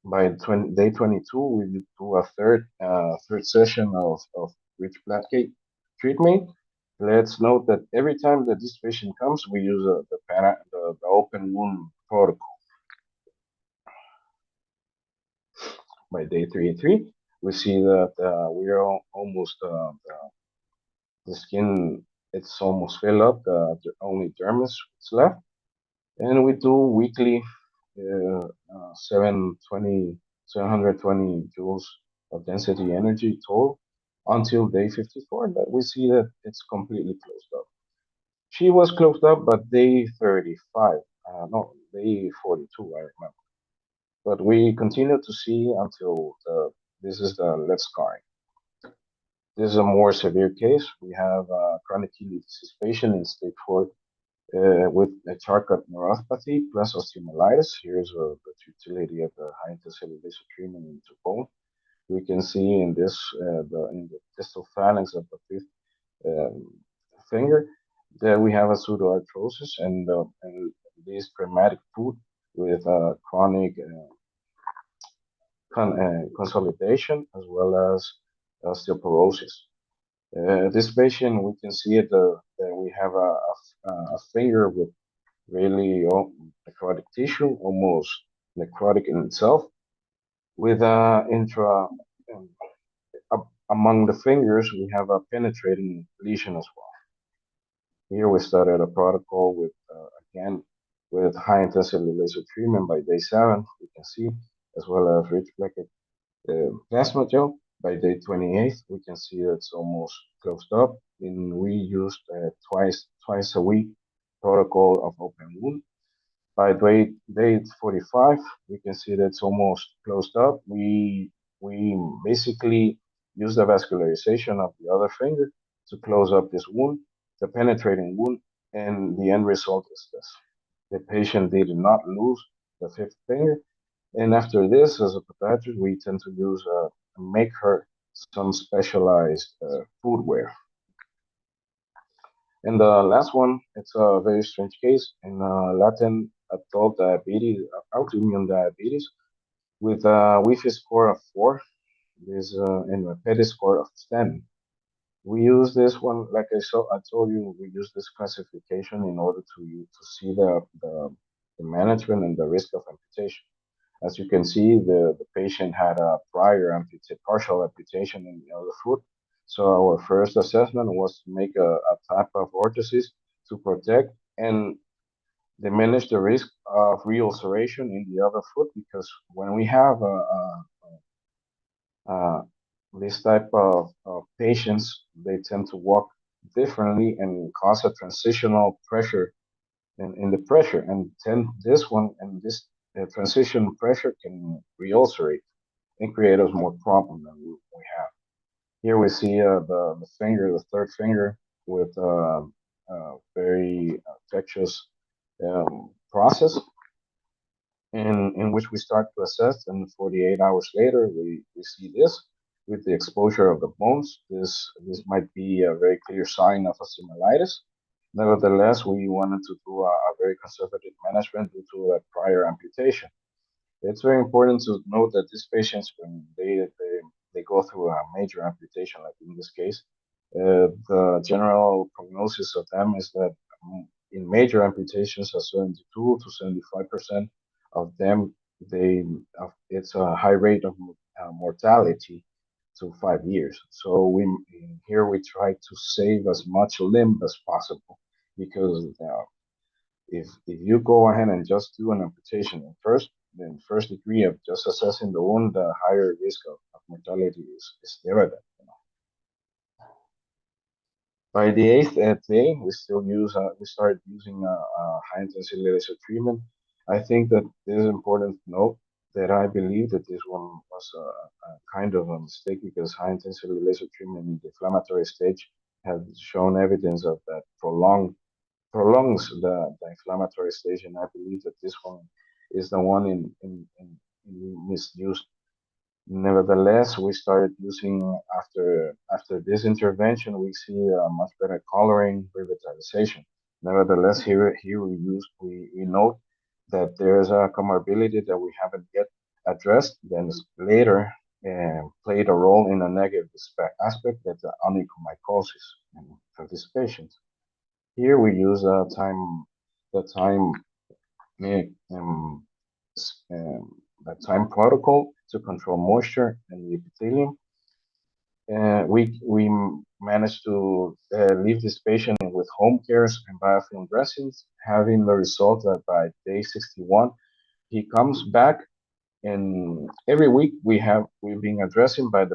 By day 22, we do a third session of rich plaquette treatment. Let's note that every time that this patient comes, we use the open wound protocol. By day 33, we see that we are almost the skin. It's almost filled up. The only dermis is left, and we do weekly 720 joules of density energy total until day 54, that we see that it's completely closed up. She was closed up by day 35, no, day 42, I remember. But we continue to see until this is the left scarring. This is a more severe case. We have a chronic kidney disease patient in stage 4 with a Charcot neuropathy plus osteomyelitis. Here's the utility of the high intensity laser treatment into bone. We can see in this in the distal phalanx of the fifth finger that we have a pseudoarthrosis and this traumatic foot with chronic consolidation as well as osteoporosis. This patient, we can see that we have a finger with really necrotic tissue, almost necrotic in itself, with among the fingers, we have a penetrating lesion as well. Here we started a protocol with, again, with high intensity laser treatment by day 7, you can see, as well as rich plaquette plasma gel. By day 28, we can see it's almost closed up. And we used twice a week protocol of open wound. By day 45, we can see that it's almost closed up. We basically use the vascularization of the other finger to close up this wound, the penetrating wound, and the end result is this. The patient did not lose the fifth finger, and after this, as a podiatrist, we tend to use make her some specialized footwear. And the last one, it's a very strange case in Latin adult diabetes, autoimmune diabetes, with a WIFI score of 4, this and a PEDI score of 10. We use this one, like I told you, we use this classification in order to see the management and the risk of amputation. As you can see, the patient had a prior partial amputation in the other foot. So our first assessment was to make a type of orthosis to protect and diminish the risk of reulceration in the other foot, because when we have this type of patients, they tend to walk differently and cause a transitional pressure in the pressure, and this one and this transition pressure can reulcerate and create us more problem than we have. Here we see the finger, the third finger, with very infectious process in which we start to assess, and 48 hours later we see this with the exposure of the bones. This might be a very clear sign of osteomyelitis. Nevertheless, we wanted to do a very conservative management due to a prior amputation. It's very important to note that these patients, when they go through a major amputation, like in this case, the general prognosis of them is that in major amputations, 72 to 75% of them, it's a high rate of mortality to 5 years. So here we try to save as much limb as possible, because if you go ahead and just do an amputation in first degree of just assessing the wound, the higher risk of mortality is evident. By the eighth day, we started using high intensity laser treatment. I think that it is important to note that I believe that this one was a kind of a mistake, because high intensity laser treatment in the inflammatory stage has shown evidence of that prolongs the inflammatory stage, and I believe that this one is the one in misused. Nevertheless, we started using after this intervention, we see a much better coloring, revitalization. Nevertheless, here we note that there is a comorbidity that we haven't yet addressed, then later played a role in a negative aspect, that's the onychomycosis for this patient. Here we use the time um, the time protocol to control moisture in the epithelium. We managed to leave this patient with home cares and biofilm dressings, having the result that by day 61 he comes back, and every week we've been addressing but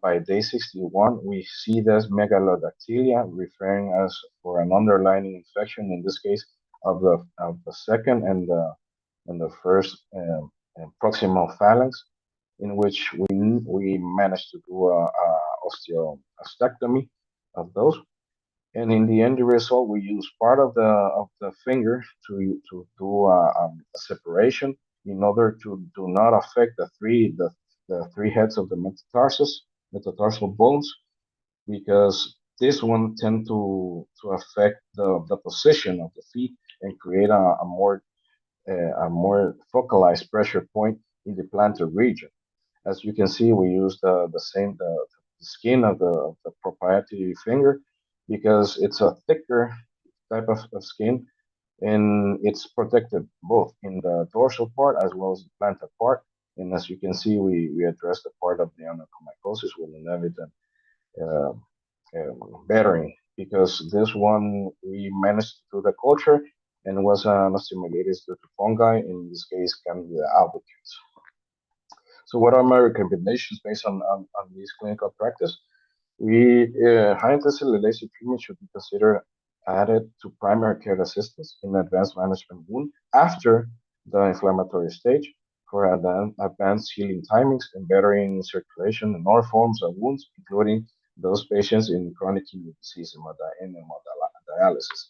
by day 61 we see this megalodactylia, referring us for an underlying infection, in this case of the second and the first proximal phalanx, in which we managed to do a osteostectomy of those. And in the end result, we use part of the finger to do a separation, in order to do not affect the three heads of the metatarsal bones, because this one tend to affect the position of the feet and create a more focalized pressure point in the plantar region. As you can see, we use the skin of the proprietary finger, because it's a thicker type of skin, and it's protected both in the dorsal part as well as the plantar part. And as you can see, we address the part of the onychomycosis with an evident uh, bettering, because this one we managed to do the culture and was an osteomyelitis due to fungi, in this case Candida albicans. So what are my recommendations based on this clinical practice? High intensity laser treatment should be considered added to primary care assistance in advanced management wound after the inflammatory stage, for advanced healing timings and bettering circulation in all forms of wounds, including those patients in chronic kidney disease and hemodialysis.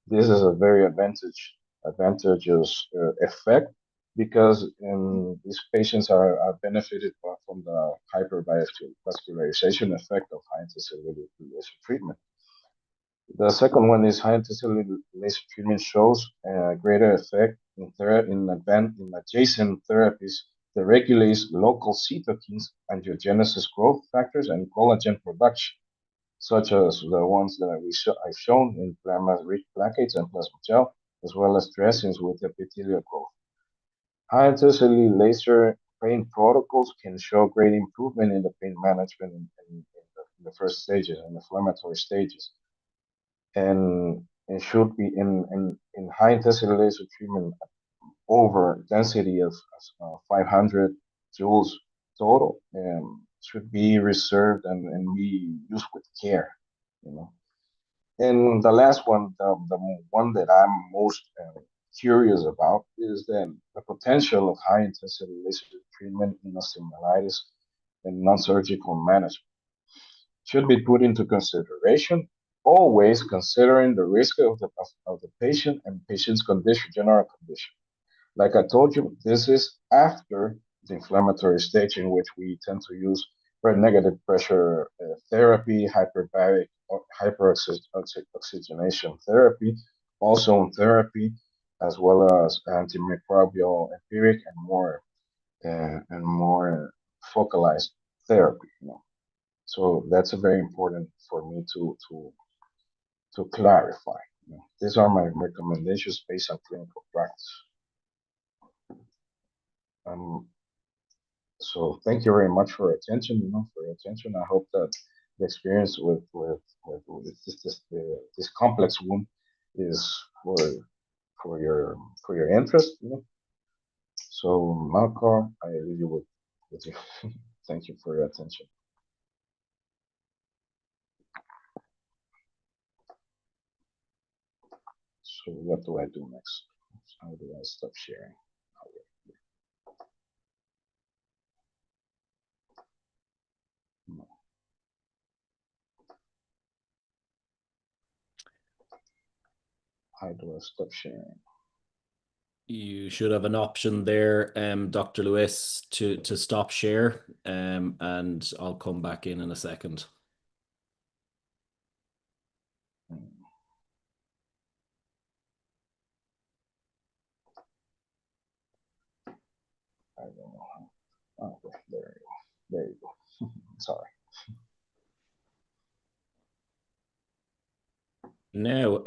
This is a very advantageous effect, because these patients are benefited from the hypervascularization effect of high intensity laser treatment. The second one is high intensity laser treatment shows a greater effect in adjacent therapies that regulates local cytokines, angiogenesis growth factors, and collagen production, such as the ones that I've shown in plasma-rich plaquates and plasma gel, as well as dressings with epithelial growth. High intensity laser pain protocols can show great improvement in the pain management in the first stages, in the inflammatory stages, and it should be in high intensity laser treatment over density of 500 joules total, should be reserved and be used with care, you know. And the last one, the one that I'm most curious about, is the potential of high intensity laser treatment in osteomyelitis and non-surgical management. Should be put into consideration, always considering the risk of the patient and patient's condition, general condition. Like I told you, this is after the inflammatory stage, in which we tend to use negative pressure therapy, hyperbaric or hyperoxygenation therapy, ozone therapy, as well as antimicrobial empiric and more focalized therapy. You know. So that's very important for me to clarify. You know. These are my recommendations based on clinical practice. So thank you very much for your attention. I hope that the experience with this complex wound is for your interest. You know? So Malcolm, I leave you with you. thank you for your attention. So what do I do next? How do I stop sharing? No. How do I stop sharing? You should have an option there, Dr. Lewis, to stop share, and I'll come back in a second. I don't know how. Oh, there you go. There you go. Sorry. Now,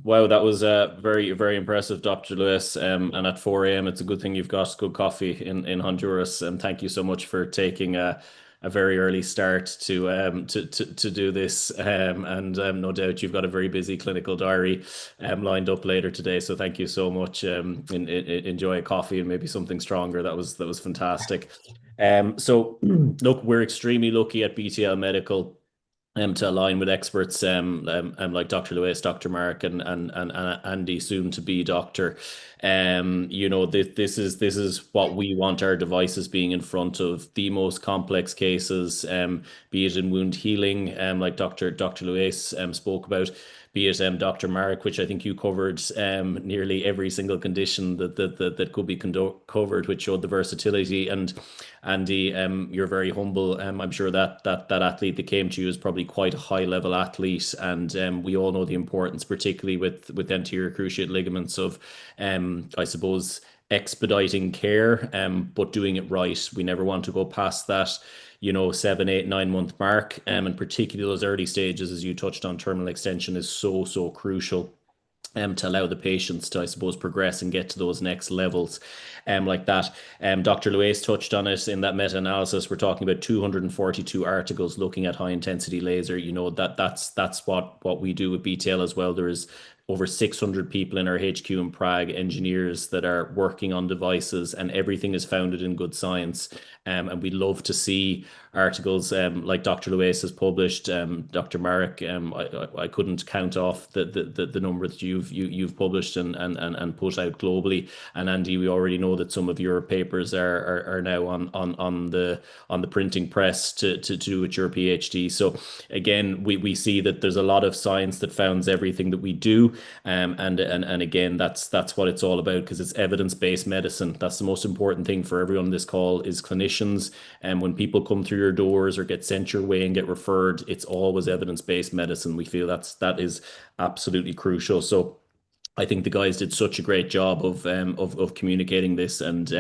wow, that was very, very impressive, Dr. Lewis. And at 4 a.m., it's a good thing you've got good coffee in Honduras. And thank you so much for taking a very early start to do this. And no doubt you've got a very busy clinical diary lined up later today. So thank you so much. Enjoy a coffee and maybe something stronger. That was fantastic. So look, we're extremely lucky at BTL Medical to align with experts like Dr. Lewis, Dr. Mark, and Andy, soon to be doctor. You know, this is what we want our devices being in front of: the most complex cases, be it in wound healing, like Dr. Lewis spoke about, be it Dr. Mark, which I think you covered nearly every single condition that could be covered, which showed the versatility. And Andy, you're very humble. I'm sure that athlete that came to you is probably quite a high level athlete, and we all know the importance, particularly with anterior cruciate ligaments, of I suppose expediting care, but doing it right. We never want to go past that, you know, 7, 8, 9 month mark, and particularly those early stages, as you touched on. Terminal extension is so crucial to allow the patients to, I suppose, progress and get to those next levels, like that. Dr. Lewis touched on it in that meta-analysis. We're talking about 242 articles looking at high intensity laser. You know, that's what we do with BTL as well. There is over 600 people in our HQ in Prague, engineers that are working on devices, and everything is founded in good science. And we love to see articles like Dr. Lewis has published, Dr. Marek. I couldn't count off the number that you've published and put out globally. And Andy, we already know that some of your papers are now on the printing press to do with your PhD. So again, we see that there's a lot of science that founds everything that we do. And again, that's what it's all about, because it's evidence-based medicine. That's the most important thing for everyone on this call, is clinicians. And when people come through your doors or get sent your way and get referred, it's always evidence-based medicine. We feel that is absolutely crucial. So I think the guys did such a great job of communicating this, and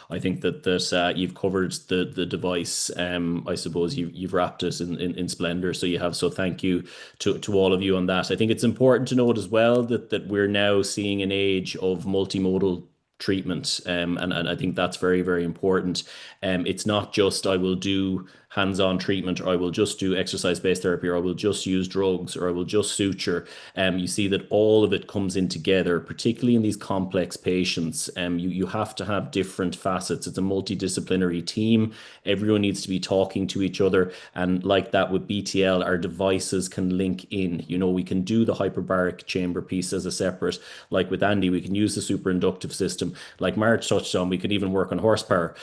I think that you've covered the device. I suppose you've wrapped it in splendor. So you have. So thank you to all of you on that. I think it's important to note as well that we're now seeing an age of multimodal treatment, and I think that's very, very important. It's not just, I will do hands-on treatment, or I will just do exercise-based therapy, or I will just use drugs, or I will just suture. You see that all of it comes in together, particularly in these complex patients. You have to have different facets. It's a multidisciplinary team. Everyone needs to be talking to each other. And like that with BTL, our devices can link in. You know, we can do the hyperbaric chamber piece as a separate. Like with Andy, we can use the superinductive system. Like March touched on, we could even work on horsepower.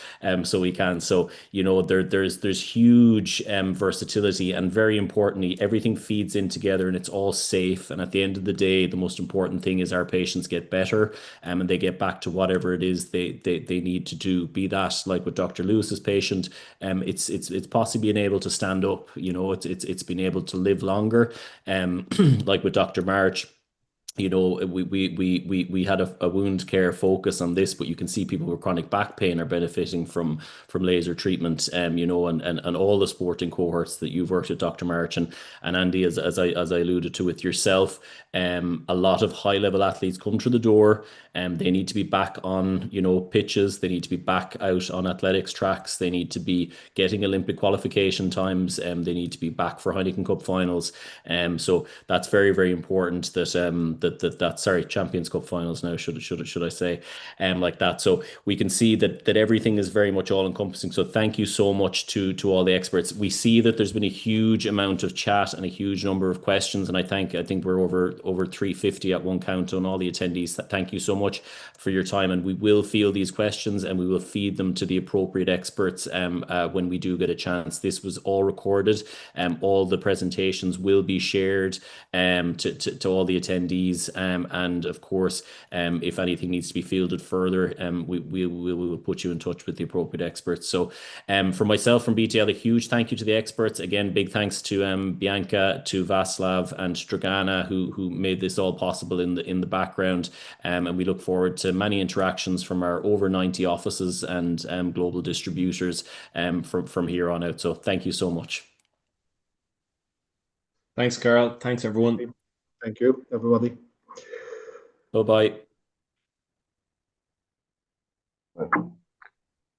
So we can. So, you know, there's huge versatility, and very importantly, everything feeds in together and it's all safe. And at the end of the day, the most important thing is our patients get better, and they get back to whatever it is they need to do. Be that, like with Dr. Lewis's patient, it's possibly being able to stand up. You know, it's been able to live longer. Like with Dr. March, you know, we had a wound care focus on this, but you can see people with chronic back pain are benefiting from laser treatment, you know, and all the sporting cohorts that you've worked with, Dr. March and Andy, as I alluded to with yourself. A lot of high level athletes come through the door, and they need to be back on, you know, pitches. They need to be back out on athletics tracks. They need to be getting Olympic qualification times, and they need to be back for Heineken Cup finals. So that's very, very important that Champions Cup finals now, should I say, like that. So we can see that everything is very much all encompassing. So thank you so much to all the experts. We see that there's been a huge amount of chat and a huge number of questions, and I think we're over 350 at one count on all the attendees. Thank you so much for your time, and we will field these questions and we will feed them to the appropriate experts when we do get a chance. This was all recorded. All the presentations will be shared to all the attendees, and of course, if anything needs to be fielded further, we will put you in touch with the appropriate experts. So for myself from BTL, a huge thank you to the experts. Again, big thanks to Bianca, to Vaslav and Dragana, who made this all possible in the background, and we look forward to many interactions from our over 90 offices and global distributors from here on out. So thank you so much. Thanks, Carl. Thanks, everyone. Thank you, everybody. Bye-bye. Bye.